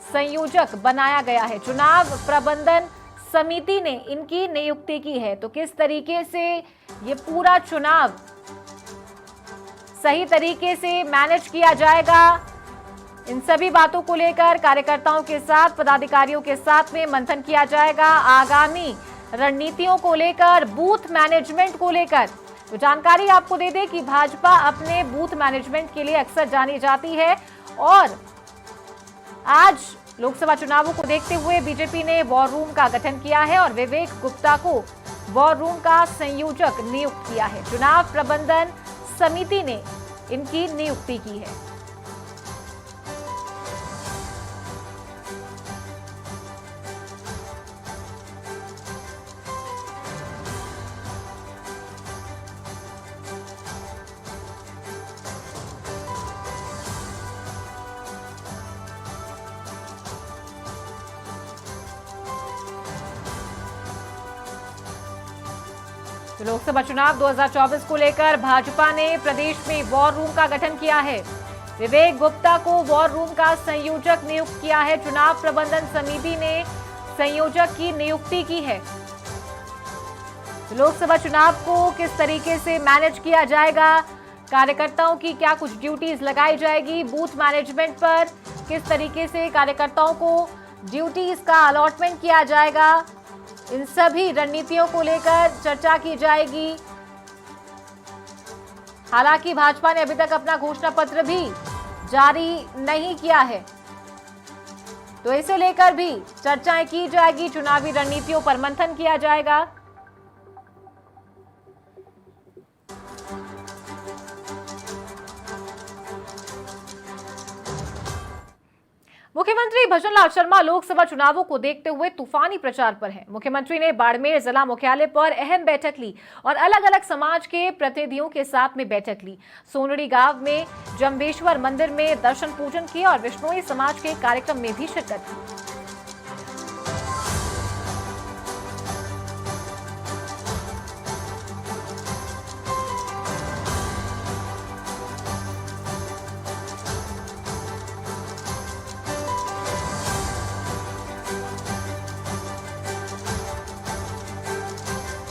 संयोजक बनाया गया है। चुनाव प्रबंधन समिति ने इनकी नियुक्ति की है। तो किस तरीके से ये पूरा चुनाव सही तरीके से मैनेज किया जाएगा, इन सभी बातों को लेकर कार्यकर्ताओं के साथ, पदाधिकारियों के साथ में मंथन किया जाएगा। आगामी रणनीतियों को लेकर, बूथ मैनेजमेंट को लेकर तो जानकारी आपको दे दें कि भाजपा अपने बूथ मैनेजमेंट के लिए अक्सर जानी जाती है और आज लोकसभा चुनावों को देखते हुए बीजेपी ने वॉर रूम का गठन किया है और विवेक गुप्ता को वॉर रूम का संयोजक नियुक्त किया है। चुनाव प्रबंधन समिति ने इनकी नियुक्ति की है। लोकसभा चुनाव 2024 को लेकर भाजपा ने प्रदेश में वॉर रूम का गठन किया है। विवेक गुप्ता को वॉर रूम का संयोजक नियुक्त किया है। चुनाव प्रबंधन समिति ने संयोजक की नियुक्ति की है। लोकसभा चुनाव को किस तरीके से मैनेज किया जाएगा, कार्यकर्ताओं की क्या कुछ ड्यूटीज लगाई जाएगी, बूथ मैनेजमेंट पर किस तरीके से कार्यकर्ताओं को ड्यूटीज का अलॉटमेंट किया जाएगा, इन सभी रणनीतियों को लेकर चर्चा की जाएगी। हालांकि भाजपा ने अभी तक अपना घोषणा पत्र भी जारी नहीं किया है, तो इसे लेकर भी चर्चाएं की जाएगी, चुनावी रणनीतियों पर मंथन किया जाएगा। मुख्यमंत्री भजनलाल शर्मा लोकसभा चुनावों को देखते हुए तूफानी प्रचार पर हैं। मुख्यमंत्री ने बाड़मेर जिला मुख्यालय पर अहम बैठक ली और अलग अलग समाज के प्रतिनिधियों के साथ में बैठक ली। सोनड़ी गांव में जम्बेश्वर मंदिर में दर्शन पूजन किए और विश्नोई समाज के कार्यक्रम में भी शिरकत की।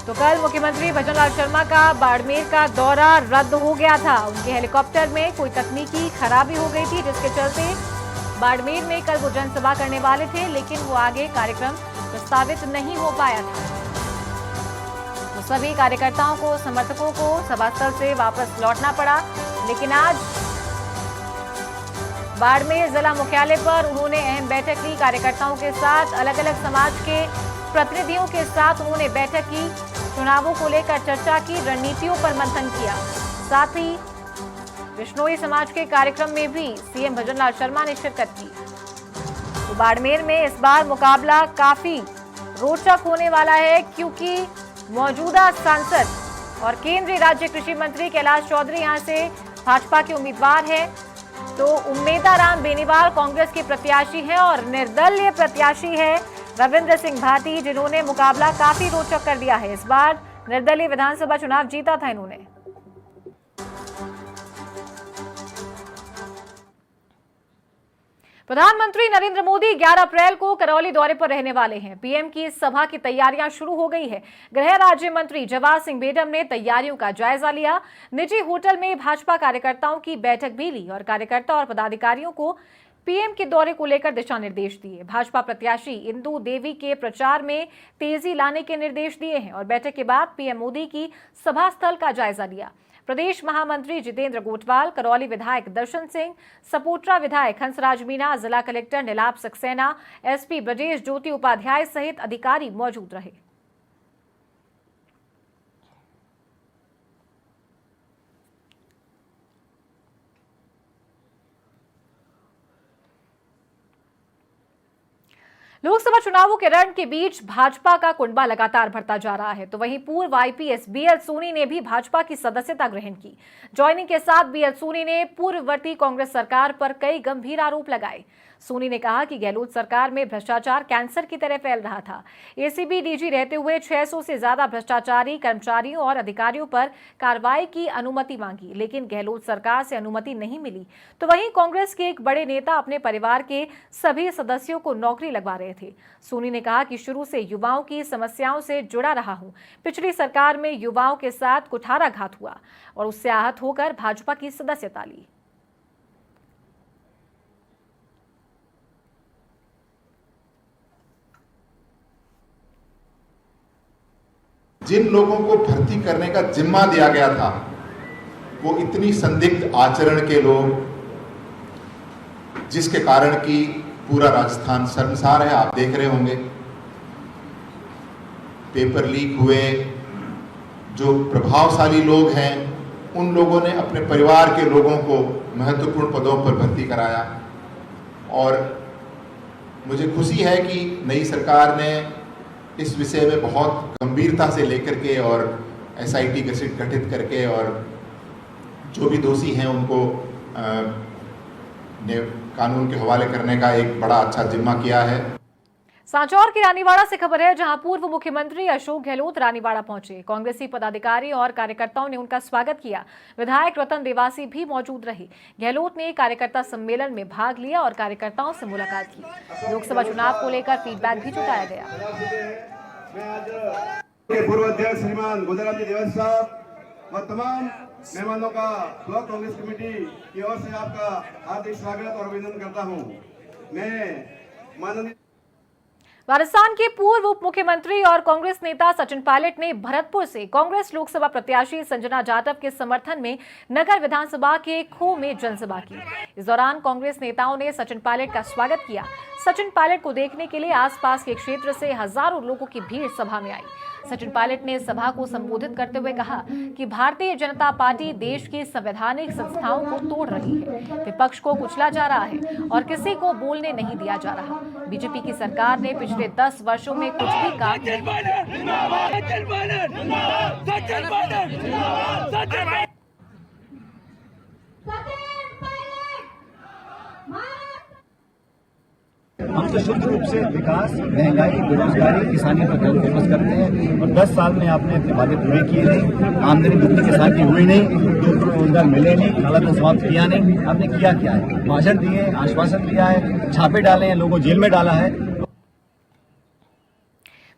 तो कल मुख्यमंत्री भजनलाल शर्मा का बाड़मेर का दौरा रद्द हो गया था। उनके हेलीकॉप्टर में कोई तकनीकी खराबी हो गई थी, जिसके चलते बाड़मेर में कल वो जनसभा करने वाले थे, लेकिन वो आगे कार्यक्रम प्रस्तावित नहीं हो पाया था। तो सभी कार्यकर्ताओं को, समर्थकों को सभास्थल से वापस लौटना पड़ा। लेकिन आज बाड़मेर जिला मुख्यालय पर उन्होंने अहम बैठक की कार्यकर्ताओं के साथ, अलग अलग समाज के प्रतिनिधियों के साथ उन्होंने बैठक की, चुनावों को लेकर चर्चा की, रणनीतियों पर मंथन किया। साथ ही विश्नोई समाज के कार्यक्रम में भी सीएम भजनलाल शर्मा ने शिरकत की। तो बाड़मेर में इस बार मुकाबला काफी रोचक होने वाला है, क्योंकि मौजूदा सांसद और केंद्रीय राज्य कृषि मंत्री कैलाश चौधरी यहां से भाजपा के उम्मीदवार हैं। तो उम्मेदाराम बेनीवाल कांग्रेस के प्रत्याशी हैं और निर्दलीय प्रत्याशी है रविंद्र सिंह भाटी, जिन्होंने मुकाबला काफी रोचक कर दिया है। इस बार निर्दलीय विधानसभा चुनाव जीता था इन्होंने। प्रधानमंत्री नरेंद्र मोदी 11 अप्रैल को करौली दौरे पर रहने वाले हैं। पीएम की इस सभा की तैयारियां शुरू हो गई है। गृह राज्य मंत्री जवाहर सिंह बेडम ने तैयारियों का जायजा लिया। निजी होटल में भाजपा कार्यकर्ताओं की बैठक भी ली और कार्यकर्ता और पदाधिकारियों को पीएम के दौरे को लेकर दिशा निर्देश दिए। भाजपा प्रत्याशी इंदु देवी के प्रचार में तेजी लाने के निर्देश दिए हैं और बैठक के बाद पीएम मोदी की सभा स्थल का जायजा लिया। प्रदेश महामंत्री जितेंद्र गोटवाल, करौली विधायक दर्शन सिंह, सपोट्रा विधायक हंसराज मीणा, जिला कलेक्टर नीलाभ सक्सेना, एसपी ब्रजेश ज्योति उपाध्याय सहित अधिकारी मौजूद रहे। लोकसभा चुनावों के रण के बीच भाजपा का कुंडा लगातार बढ़ता जा रहा है, तो वहीं पूर्व आईपीएस बीएल सोनी ने भी भाजपा की सदस्यता ग्रहण की। ज्वाइनिंग के साथ बीएल सोनी ने पूर्ववर्ती कांग्रेस सरकार पर कई गंभीर आरोप लगाए। सोनी ने कहा कि गहलोत सरकार में भ्रष्टाचार कैंसर की तरह फैल रहा था। एसीबी डीजी रहते हुए 600 से ज्यादा भ्रष्टाचारी कर्मचारियों और अधिकारियों पर कार्रवाई की अनुमति मांगी, लेकिन गहलोत सरकार से अनुमति नहीं मिली। तो वहीं कांग्रेस के एक बड़े नेता अपने परिवार के सभी सदस्यों को नौकरी लगवा रहे थे। सोनी ने कहा कि शुरू से युवाओं की समस्याओं से जुड़ा रहा हूं। पिछली सरकार में युवाओं के साथ कुठाराघात हुआ और उससे आहत होकर भाजपा की सदस्यता ली। जिन लोगों को भर्ती करने का जिम्मा दिया गया था वो इतनी संदिग्ध आचरण के लोग, जिसके कारण कि पूरा राजस्थान शर्मसार है। आप देख रहे होंगे पेपर लीक हुए। जो प्रभावशाली लोग हैं उन लोगों ने अपने परिवार के लोगों को महत्वपूर्ण पदों पर भर्ती कराया और मुझे खुशी है कि नई सरकार ने इस विषय में बहुत गंभीरता से लेकर के और एसआईटी गठित करके और जो भी दोषी हैं उनको कानून के हवाले करने का एक बड़ा अच्छा जिम्मा किया है। सांचौर के रानीवाड़ा से खबर है, जहां पूर्व मुख्यमंत्री अशोक गहलोत रानीवाड़ा पहुंचे। कांग्रेसी पदाधिकारी और कार्यकर्ताओं ने उनका स्वागत किया। विधायक रतन देवासी भी मौजूद रहे। गहलोत ने कार्यकर्ता सम्मेलन में भाग लिया और कार्यकर्ताओं से मुलाकात की। लोकसभा चुनाव को लेकर फीडबैक भी जुटाया गया। पूर्व अध्यक्ष श्रीमान गुजरात देवासी साहब और तमाम मेहमानों का ब्लॉक कांग्रेस कमेटी की ओर से आपका हार्दिक स्वागत और अभिनंदन करता हूं। मैं माननीय राजस्थान के पूर्व उप मुख्यमंत्री और कांग्रेस नेता सचिन पायलट ने भरतपुर से कांग्रेस लोकसभा प्रत्याशी संजना जाटव के समर्थन में नगर विधानसभा के खो में जनसभा की। इस दौरान कांग्रेस नेताओं ने सचिन पायलट का स्वागत किया। सचिन पायलट को देखने के लिए आसपास के क्षेत्र से हजारों लोगों की भीड़ सभा में आई। सचिन पायलट ने सभा को संबोधित करते हुए कहा कि भारतीय जनता पार्टी देश की संवैधानिक संस्थाओं को तोड़ रही है, विपक्ष को कुचला जा रहा है और किसी को बोलने नहीं दिया जा रहा। बीजेपी की सरकार ने पिछले 10 वर्षों में कुछ भी काम नहीं। हम तो शुद्ध रूप से विकास, महंगाई, बेरोजगारी, किसानी पर ध्यान फोकस करते हैं और 10 साल में आपने अपने वादे पूरे किए नहीं। आमदनी दुगनी किसान की हुई नहीं, तो रोजगार मिले नहीं, हालात को समाप्त किया नहीं। आपने किया क्या है? भाषण दिए, आश्वासन दिया है, छापे डाले हैं, लोगों को जेल में डाला है।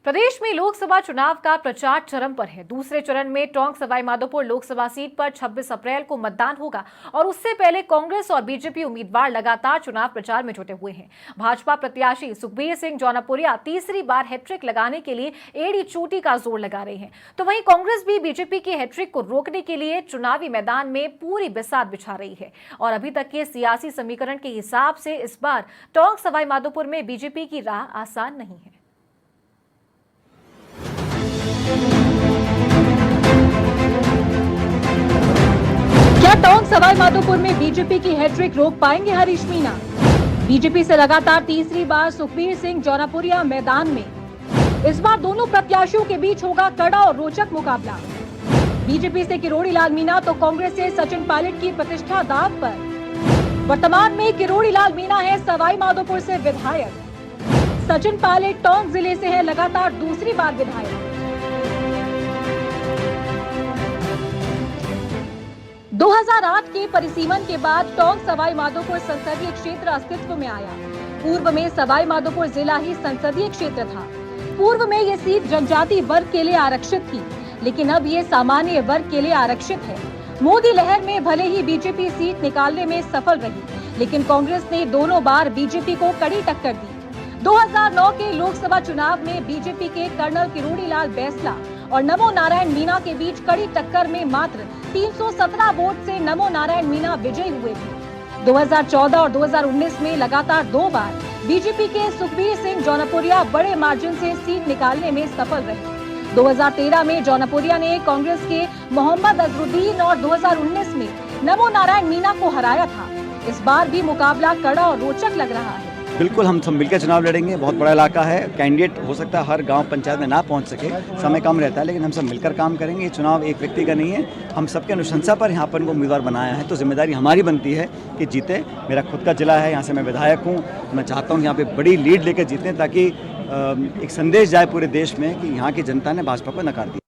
प्रदेश में लोकसभा चुनाव का प्रचार चरम पर है। दूसरे चरण में टोंक सवाई माधोपुर लोकसभा सीट पर 26 अप्रैल को मतदान होगा और उससे पहले कांग्रेस और बीजेपी उम्मीदवार लगातार चुनाव प्रचार में जुटे हुए हैं। भाजपा प्रत्याशी सुखबीर सिंह जौनापुरिया तीसरी बार हैट्रिक लगाने के लिए एड़ी चोटी का जोर लगा रहे हैं, तो वहीं कांग्रेस भी बीजेपी की हैट्रिक को रोकने के लिए चुनावी मैदान में पूरी बिसात बिछा रही है। और अभी तक के सियासी समीकरण के हिसाब से इस बार टोंक सवाई माधोपुर में बीजेपी की राह आसान नहीं है। क्या टोंक सवाई माधोपुर में बीजेपी की हैट्रिक रोक पाएंगे हरीश मीणा? बीजेपी से लगातार तीसरी बार सुखबीर सिंह जौनापुरिया मैदान में। इस बार दोनों प्रत्याशियों के बीच होगा कड़ा और रोचक मुकाबला। बीजेपी से किरोड़ी लाल मीणा तो कांग्रेस से सचिन पायलट की प्रतिष्ठा दांव पर। वर्तमान में किरोड़ी लाल मीणा है सवाई माधोपुर से विधायक। सचिन पायलट टोंक जिले से है लगातार दूसरी बार विधायक। 2008 के परिसीमन के बाद टोंक सवाई माधोपुर संसदीय क्षेत्र अस्तित्व में आया। पूर्व में सवाई माधोपुर जिला ही संसदीय क्षेत्र था। पूर्व में ये सीट जनजाति वर्ग के लिए आरक्षित थी, लेकिन अब ये सामान्य वर्ग के लिए आरक्षित है। मोदी लहर में भले ही बीजेपी सीट निकालने में सफल रही, लेकिन कांग्रेस ने दोनों बार बीजेपी को कड़ी टक्कर दी। 2009 के लोकसभा चुनाव में बीजेपी के कर्नल किरोड़ी लाल बैंसला और नमो नारायण मीणा के बीच कड़ी टक्कर में मात्र 317 वोट से नमो नारायण मीणा विजयी हुए थे। 2014 और 2019 में लगातार 2 बार बीजेपी के सुखबीर सिंह जौनपुरिया बड़े मार्जिन से सीट निकालने में सफल रहे। 2013 में जौनपुरिया ने कांग्रेस के मोहम्मद अजरुद्दीन और 2019 में नमो नारायण मीणा को हराया था। इस बार भी मुकाबला कड़ा और रोचक लग रहा है। बिल्कुल हम सब मिलकर चुनाव लड़ेंगे। बहुत बड़ा इलाका है, कैंडिडेट हो सकता है हर गांव पंचायत में ना पहुंच सके, समय कम रहता है, लेकिन हम सब मिलकर काम करेंगे। ये चुनाव एक व्यक्ति का नहीं है, हम सबके अनुशंसा पर यहाँ पर इनको उम्मीदवार बनाया है, तो जिम्मेदारी हमारी बनती है कि जीते। मेरा खुद का जिला है, यहाँ से मैं विधायक हूँ, मैं चाहता हूँ यहाँ पे बड़ी लीड लेकर जीतें, ताकि एक संदेश जाए पूरे देश में कि यहाँ की जनता ने भाजपा को नकार दिया।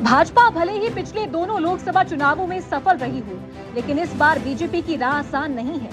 भाजपा भले ही पिछले दोनों लोकसभा चुनावों में सफल रही हो, लेकिन इस बार बीजेपी की राह आसान नहीं है।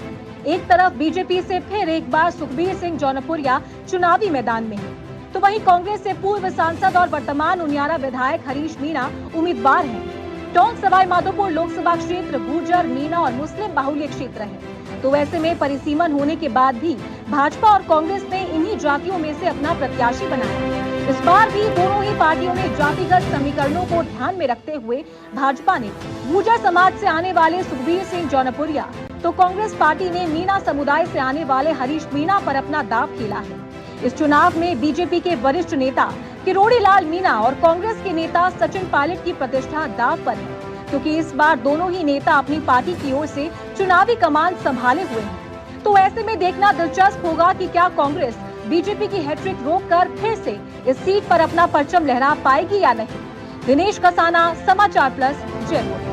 एक तरफ बीजेपी से फिर एक बार सुखबीर सिंह जौनपुरिया चुनावी मैदान में है, तो वहीं कांग्रेस से पूर्व सांसद और वर्तमान उनियारा विधायक हरीश मीणा उम्मीदवार हैं। टोंक सवाई माधोपुर लोकसभा क्षेत्र गुर्जर, मीणा और मुस्लिम बाहुल्य क्षेत्र है, तो ऐसे में परिसीमन होने के बाद भी भाजपा और कांग्रेस ने इन्हीं जातियों में से अपना प्रत्याशी बनाया। इस बार भी दोनों ही पार्टियों ने जातिगत समीकरणों को ध्यान में रखते हुए भाजपा ने गुर्जर समाज से आने वाले सुखबीर सिंह जौनपुरिया, तो कांग्रेस पार्टी ने मीणा समुदाय से आने वाले हरीश मीणा पर अपना दांव खेला है। इस चुनाव में बीजेपी के वरिष्ठ नेता किरोड़ी लाल मीणा और कांग्रेस के नेता सचिन पायलट की प्रतिष्ठा दांव पर है, क्योंकि इस बार दोनों ही नेता अपनी पार्टी की ओर से चुनावी कमान संभाले हुए हैं। तो ऐसे में देखना दिलचस्प होगा कि क्या कांग्रेस बीजेपी की हैट्रिक रोककर फिर से इस सीट पर अपना परचम लहरा पाएगी या नहीं। दिनेश कसाना, समाचार प्लस, जयपुर।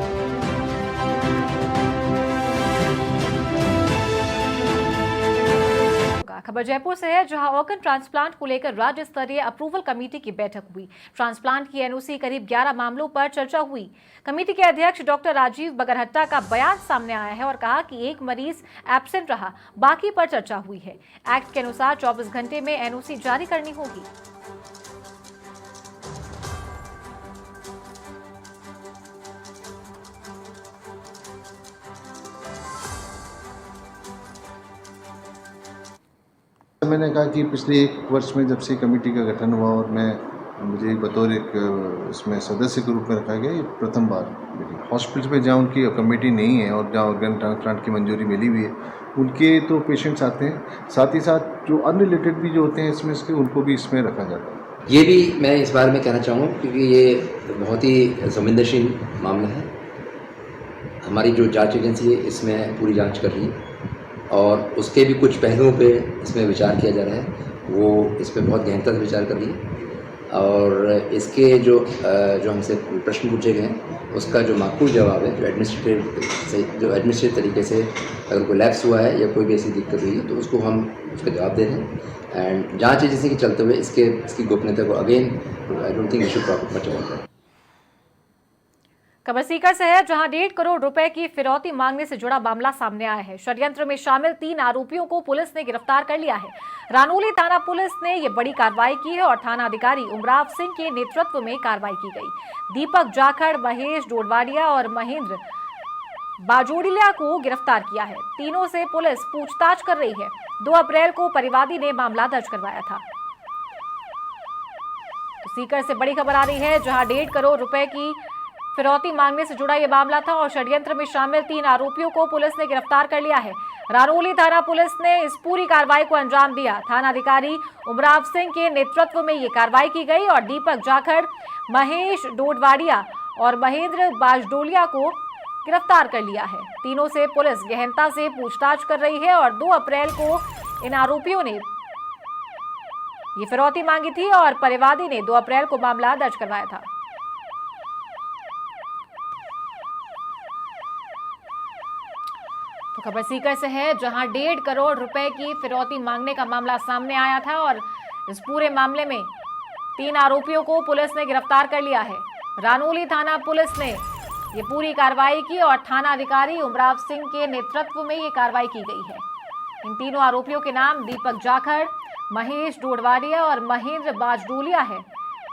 खबर जयपुर से है, जहां ऑर्गन ट्रांसप्लांट को लेकर राज्य स्तरीय अप्रूवल कमेटी की बैठक हुई। ट्रांसप्लांट की एनओसी करीब 11 मामलों पर चर्चा हुई। कमेटी के अध्यक्ष डॉक्टर राजीव बगरहट्टा का बयान सामने आया है और कहा कि एक मरीज एब्सेंट रहा, बाकी पर चर्चा हुई है। एक्ट के अनुसार 24 घंटे में एनओसी जारी करनी होगी। मैंने कहा कि पिछले 1 वर्ष में जब से कमेटी का गठन हुआ और मुझे बतौर एक इसमें सदस्य के रूप में रखा गया, ये प्रथम बार मेरी हॉस्पिटल में जहाँ उनकी कमेटी नहीं है और जहाँ ऑर्गन ट्रांसप्लांट की मंजूरी मिली हुई है, उनके तो पेशेंट्स आते हैं, साथ ही साथ जो अनरिलेटेड भी जो होते हैं इसमें इसके उनको भी इसमें रखा जाता है। ये भी मैं इस बारे में कहना चाहूँगा, क्योंकि ये बहुत ही संवेदनशील मामला है। हमारी जो जांच एजेंसी है इसमें पूरी जांच कर रही है और उसके भी कुछ पहलुओं पे इसमें विचार किया जा रहा है। वो इस पर बहुत गहनता से विचार कर रही है और इसके जो हमसे प्रश्न पूछे गए हैं उसका जो माकूल जवाब है, जो एडमिनिस्ट्रेटिव तरीके से अगर कोई लैप्स हुआ है या कोई भी ऐसी दिक्कत हुई है तो उसको हम उसका जवाब दे रहे हैं। एंड जांच एजेंसी के चलते हुए इसकी गोपनीयता को again I don't think we should talk much about that. खबर सीकर से है, जहां 1.5 करोड़ रुपए की फिरौती मांगने से जुड़ा मामला सामने आया है। षड्यंत्र में शामिल 3 आरोपियों को पुलिस ने गिरफ्तार कर लिया है। रानोली थाना पुलिस ने ये बड़ी कार्रवाई की है और थाना अधिकारी उमराव सिंह के नेतृत्व में कार्रवाई की गई। दीपक जाखड़, महेश डोडवाडिया और महेंद्र बाजोडिया को गिरफ्तार किया है। तीनों से पुलिस पूछताछ कर रही है। 2 अप्रैल को परिवादी ने मामला दर्ज करवाया था। तो सीकर से बड़ी खबर आ रही है, जहां 1.5 करोड़ रुपए की फिरौती मांगने से जुड़ा यह मामला था और षड्यंत्र में शामिल 3 आरोपियों को पुलिस ने गिरफ्तार कर लिया है। रानोली थाना पुलिस ने इस पूरी कार्रवाई को अंजाम दिया। थाना अधिकारी उमराव सिंह के नेतृत्व में ये कार्रवाई की गई और दीपक जाखड़, महेश डोडवाडिया और महेंद्र बाजडोलिया को गिरफ्तार कर लिया है। तीनों से पुलिस गहनता से पूछताछ कर रही है और 2 अप्रैल को इन आरोपियों ने ये फिरौती मांगी थी और परिवादी ने 2 अप्रैल को मामला दर्ज करवाया था। तो खबर सीकर से है, जहां 1.5 करोड़ रुपए की फिरौती मांगने का मामला सामने आया था और इस पूरे मामले में 3 आरोपियों को पुलिस ने गिरफ्तार कर लिया है। रानोली थाना पुलिस ने ये पूरी कार्रवाई की और थाना अधिकारी उमराव सिंह के नेतृत्व में ये कार्रवाई की गई है। इन तीनों आरोपियों के नाम दीपक जाखड़, महेश डोडवाडिया और महेंद्र बाजडोलिया है,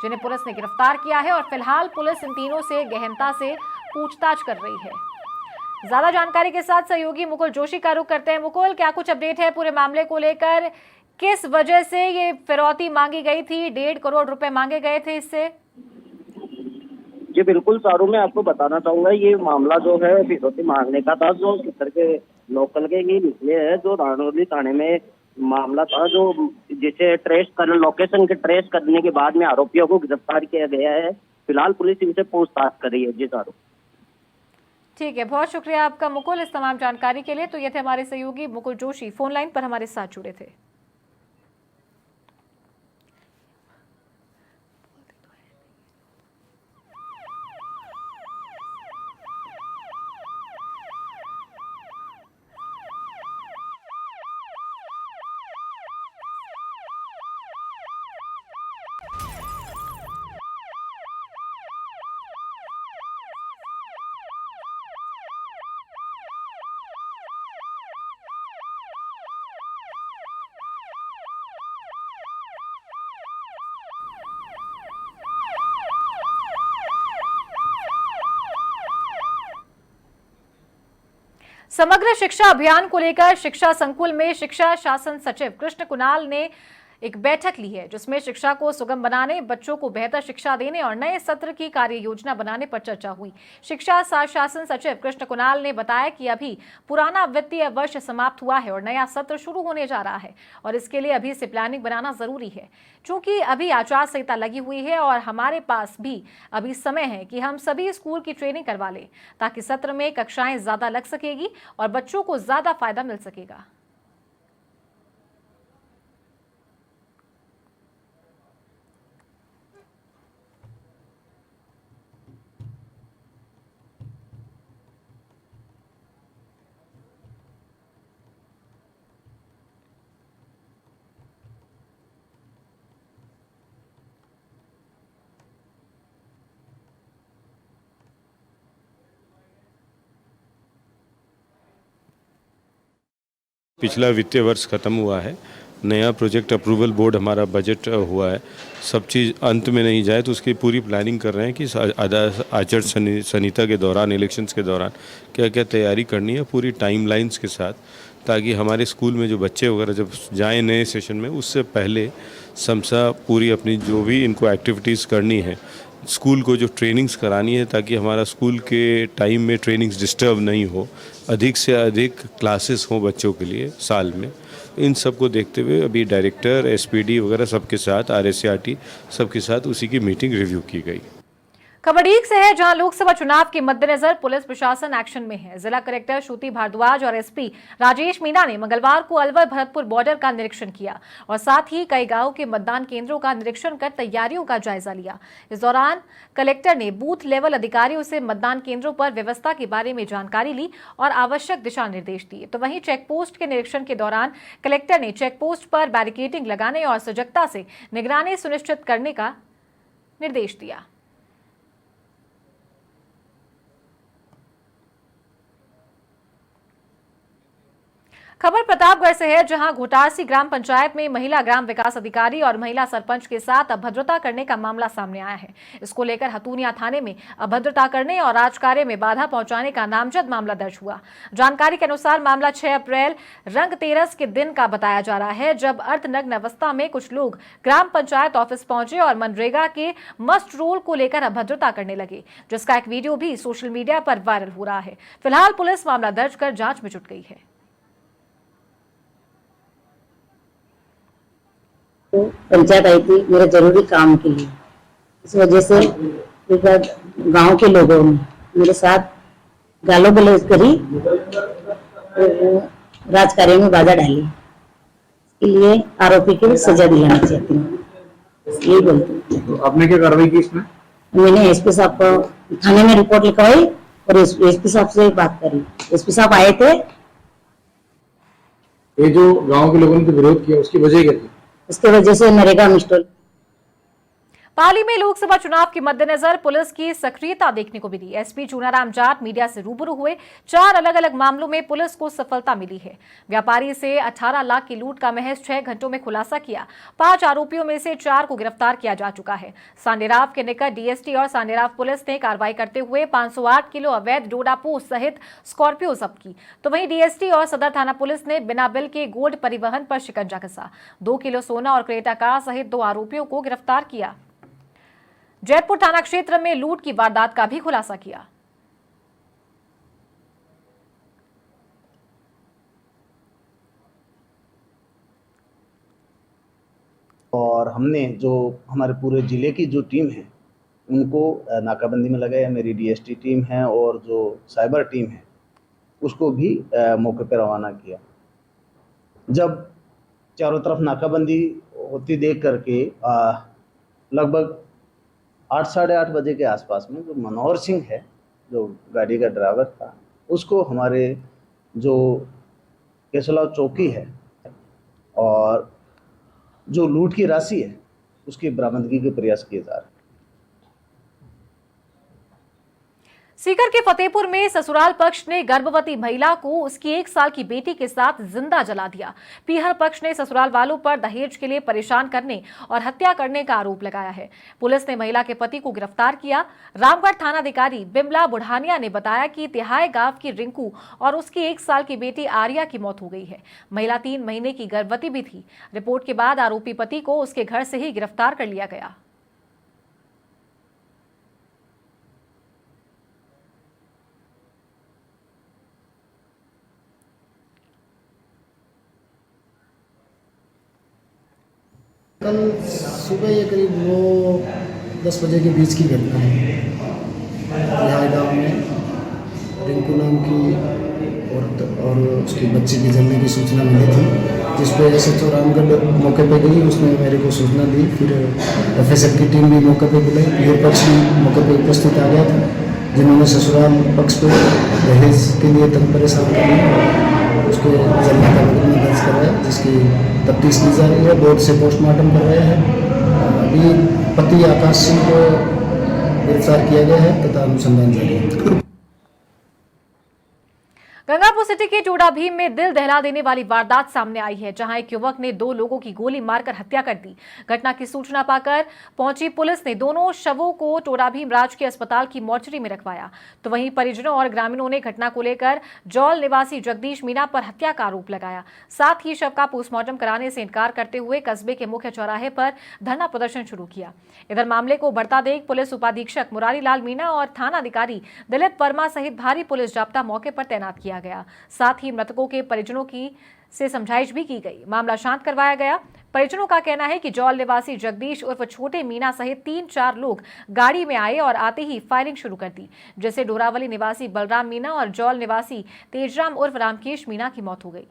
जिन्हें पुलिस ने गिरफ्तार किया है और फिलहाल पुलिस इन तीनों से गहनता से पूछताछ कर रही है। ज्यादा जानकारी के साथ सहयोगी मुकुल जोशी का रुख करते हैं। मुकुल, क्या कुछ अपडेट है पूरे मामले को लेकर? किस वजह से ये फिरौती मांगी गई थी? 1.5 करोड़ रुपए मांगे गए थे इससे। जी बिल्कुल सारू, मैं आपको बताना चाहूंगा, ये मामला जो है फिरौती मांगने का था, जो किस तरह के लोकल के ही निकले हैं, जो रानौली थाने में मामला था, जो जिसे लोकेशन के ट्रेस करने के बाद में आरोपियों को गिरफ्तार किया गया है। फिलहाल पुलिस इनसे पूछताछ कर रही है। जी सारू, ठीक है, बहुत शुक्रिया आपका मुकुल इस तमाम जानकारी के लिए। तो ये थे हमारे सहयोगी मुकुल जोशी, फोन लाइन पर हमारे साथ जुड़े थे। समग्र शिक्षा अभियान को लेकर शिक्षा संकुल में शिक्षा शासन सचिव कृष्ण कुणाल ने एक बैठक ली है, जिसमें शिक्षा को सुगम बनाने, बच्चों को बेहतर शिक्षा देने और नए सत्र की कार्य योजना बनाने पर चर्चा हुई। शिक्षा शासन सचिव कृष्ण कुणाल ने बताया कि अभी पुराना वित्तीय वर्ष समाप्त हुआ है और नया सत्र शुरू होने जा रहा है और इसके लिए अभी से प्लानिंग बनाना जरूरी है। चूंकि अभी आचार संहिता लगी हुई है और हमारे पास भी अभी समय है कि हम सभी स्कूल की ट्रेनिंग करवा लें, ताकि सत्र में कक्षाएं ज्यादा लग सकेगी और बच्चों को ज्यादा फायदा मिल सकेगा। पिछला वित्तीय वर्ष खत्म हुआ है, नया प्रोजेक्ट अप्रूवल बोर्ड हमारा बजट हुआ है, सब चीज़ अंत में नहीं जाए तो उसकी पूरी प्लानिंग कर रहे हैं कि आचार संहिता के दौरान, इलेक्शंस के दौरान क्या क्या तैयारी करनी है पूरी टाइमलाइंस के साथ, ताकि हमारे स्कूल में जो बच्चे वगैरह जब जाएं नए सेशन में, उससे पहले समसा पूरी अपनी जो भी इनको एक्टिविटीज़ करनी है, स्कूल को जो ट्रेनिंग्स करानी है, ताकि हमारा स्कूल के टाइम में ट्रेनिंग्स डिस्टर्ब नहीं हो, अधिक से अधिक क्लासेस हों बच्चों के लिए साल में। इन सब को देखते हुए अभी डायरेक्टर, एसपीडी वगैरह सबके साथ, आरएससीआरटी सबके साथ उसी की मीटिंग रिव्यू की गई। खबर डीग से है, जहां लोकसभा चुनाव के मद्देनजर पुलिस प्रशासन एक्शन में है। जिला कलेक्टर श्रुति भारद्वाज और एसपी राजेश मीणा ने मंगलवार को अलवर भरतपुर बॉर्डर का निरीक्षण किया और साथ ही कई गांवों के मतदान केंद्रों का निरीक्षण कर तैयारियों का जायजा लिया। इस दौरान कलेक्टर ने बूथ लेवल अधिकारियों से मतदान केंद्रों पर व्यवस्था के बारे में जानकारी ली और आवश्यक दिशा निर्देश दिए। तो वहीं चेक पोस्ट के निरीक्षण के दौरान कलेक्टर ने चेक पोस्ट पर बैरिकेडिंग लगाने और सजगता से निगरानी सुनिश्चित करने का निर्देश दिया। खबर प्रतापगढ़ से है, जहां घोटारसी ग्राम पंचायत में महिला ग्राम विकास अधिकारी और महिला सरपंच के साथ अभद्रता करने का मामला सामने आया है। इसको लेकर हतूनिया थाने में अभद्रता करने और राजकार्य में बाधा पहुंचाने का नामजद मामला दर्ज हुआ। जानकारी के अनुसार मामला 6 अप्रैल रंगतेरस के दिन का बताया जा रहा है, जब अर्धनग्न अवस्था में कुछ लोग ग्राम पंचायत ऑफिस पहुंचे और मनरेगा के मस्ट रोल को लेकर अभद्रता करने लगे, जिसका एक वीडियो भी सोशल मीडिया पर वायरल हो रहा है। फिलहाल पुलिस मामला दर्ज कर जांच में जुट गई है। तो पंचायत आई थी मेरे जरूरी काम के लिए, इस वजह से गांव के लोगों ने मेरे साथ गालों गलौज करी, तो राजकार्य में बाधा डाली। इसके लिए आरोपी की सजा दिलाना चाहती हूँ, इसलिए बोलती हूँ। तो आपने क्या कार्रवाई की इसमें? मैंने एसपी साहब को थाने में रिपोर्ट लिखवाई और एसपी साहब से बात करी। एसपी साहब आए थे ये जो गांव के लोगों ने विरोध किया उसकी वजह क्या थी? उसके वजह से नरेगा मिस्टोल। पाली में लोकसभा चुनाव के मद्देनजर पुलिस की सक्रियता देखने को मिली। एसपी चूनाराम जाट मीडिया से रूबरू हुए। 4 अलग अलग मामलों में पुलिस को सफलता मिली है। व्यापारी से 18 लाख की लूट का महज 6 घंटों में खुलासा किया। 5 आरोपियों में से 4 को गिरफ्तार किया जा चुका है। सांडेराव के निकट डीएसटी और सांडेराव पुलिस ने कार्रवाई करते हुए 508 किलो अवैध डोडापोस्ट सहित स्कॉर्पियो जब्त की। तो वहीं डीएसटी और सदर थाना पुलिस ने बिना बिल के गोल्ड परिवहन पर शिकंजा कसा। 2 किलो सोना और क्रेटा कार सहित 2 आरोपियों को गिरफ्तार किया। जैतपुर थाना क्षेत्र में लूट की वारदात का भी खुलासा किया। और हमने जो हमारे पूरे जिले की जो टीम है उनको नाकाबंदी में लगाया। मेरी डीएसटी टीम है और जो साइबर टीम है उसको भी मौके पर रवाना किया। जब चारों तरफ नाकाबंदी होती देख करके लगभग 8 साढ़े 8 बजे के आसपास में जो मनोहर सिंह है, जो गाड़ी का ड्राइवर था, उसको हमारे जो केसलाव चौकी है और जो लूट की राशि है उसकी बरामदगी के प्रयास किए जा रहे हैं। सीकर के फतेहपुर में ससुराल पक्ष ने गर्भवती महिला को उसकी 1 साल की बेटी के साथ जिंदा जला दिया। पीहर पक्ष ने ससुराल वालों पर दहेज के लिए परेशान करने और हत्या करने का आरोप लगाया है। पुलिस ने महिला के पति को गिरफ्तार किया। रामगढ़ थानाधिकारी बिमला बुढ़ानिया ने बताया कि तिहाई गांव की रिंकू और उसकी 1 साल की बेटी आर्या की मौत हो गई है। महिला 3 महीने की गर्भवती भी थी। रिपोर्ट के बाद आरोपी पति को उसके घर से ही गिरफ्तार कर लिया गया। कल सुबह ये करीब 9-10 बजे के बीच की घटना है। तिहाई गाँव में रिंकू नाम की औरत और उसकी बच्चे की जलने की सूचना मिली थी, जिस पर SHO रामगढ़ मौके पे गई। उसने मेरे को सूचना दी। फिर FSL की टीम भी मौके पे बुलाई। पीहर पक्ष भी मौके पे उपस्थित आ गया था, जिन्होंने ससुराल पक्ष पे दहेज के लिए तंग परेशान कर उसको जलने का मुकदमा दर्ज कराया, जिसकी तफ्तीश की जा रही है। बोर्ड से पोस्टमार्टम कर रहे हैं। अभी पति आकाश सिंह को गिरफ्तार किया गया है तथा अनुसंधान जारी है। गंगापुर सिटी के टोडा भीम में दिल दहला देने वाली वारदात सामने आई है, जहां एक युवक ने 2 लोगों की गोली मारकर हत्या कर दी। घटना की सूचना पाकर पहुंची पुलिस ने दोनों शवों को टोडा भीम राजकीय अस्पताल की मोर्चरी में रखवाया। तो वहीं परिजनों और ग्रामीणों ने घटना को लेकर जौल निवासी जगदीश मीणा पर हत्या का आरोप लगाया। साथ ही शव का पोस्टमार्टम कराने से इनकार करते हुए कस्बे के मुख्य चौराहे पर धरना प्रदर्शन शुरू किया। इधर मामले को बढ़ता देख पुलिस उपाधीक्षक मुरारी लाल मीणा और थानाधिकारी दिलीप वर्मा सहित भारी पुलिस जाब्ता मौके पर तैनात किया गया। साथ ही मृतकों के परिजनों की से समझाइश भी की गई। मामला शांत करवाया गया। परिजनों का कहना है कि जौल निवासी जगदीश उर्फ छोटे मीणा सहित 3-4 लोग गाड़ी में आए और आते ही फायरिंग शुरू कर दी, जिससे डोरावली निवासी बलराम मीणा और जौल निवासी तेजराम उर्फ रामकेश मीणा की मौत हो गई।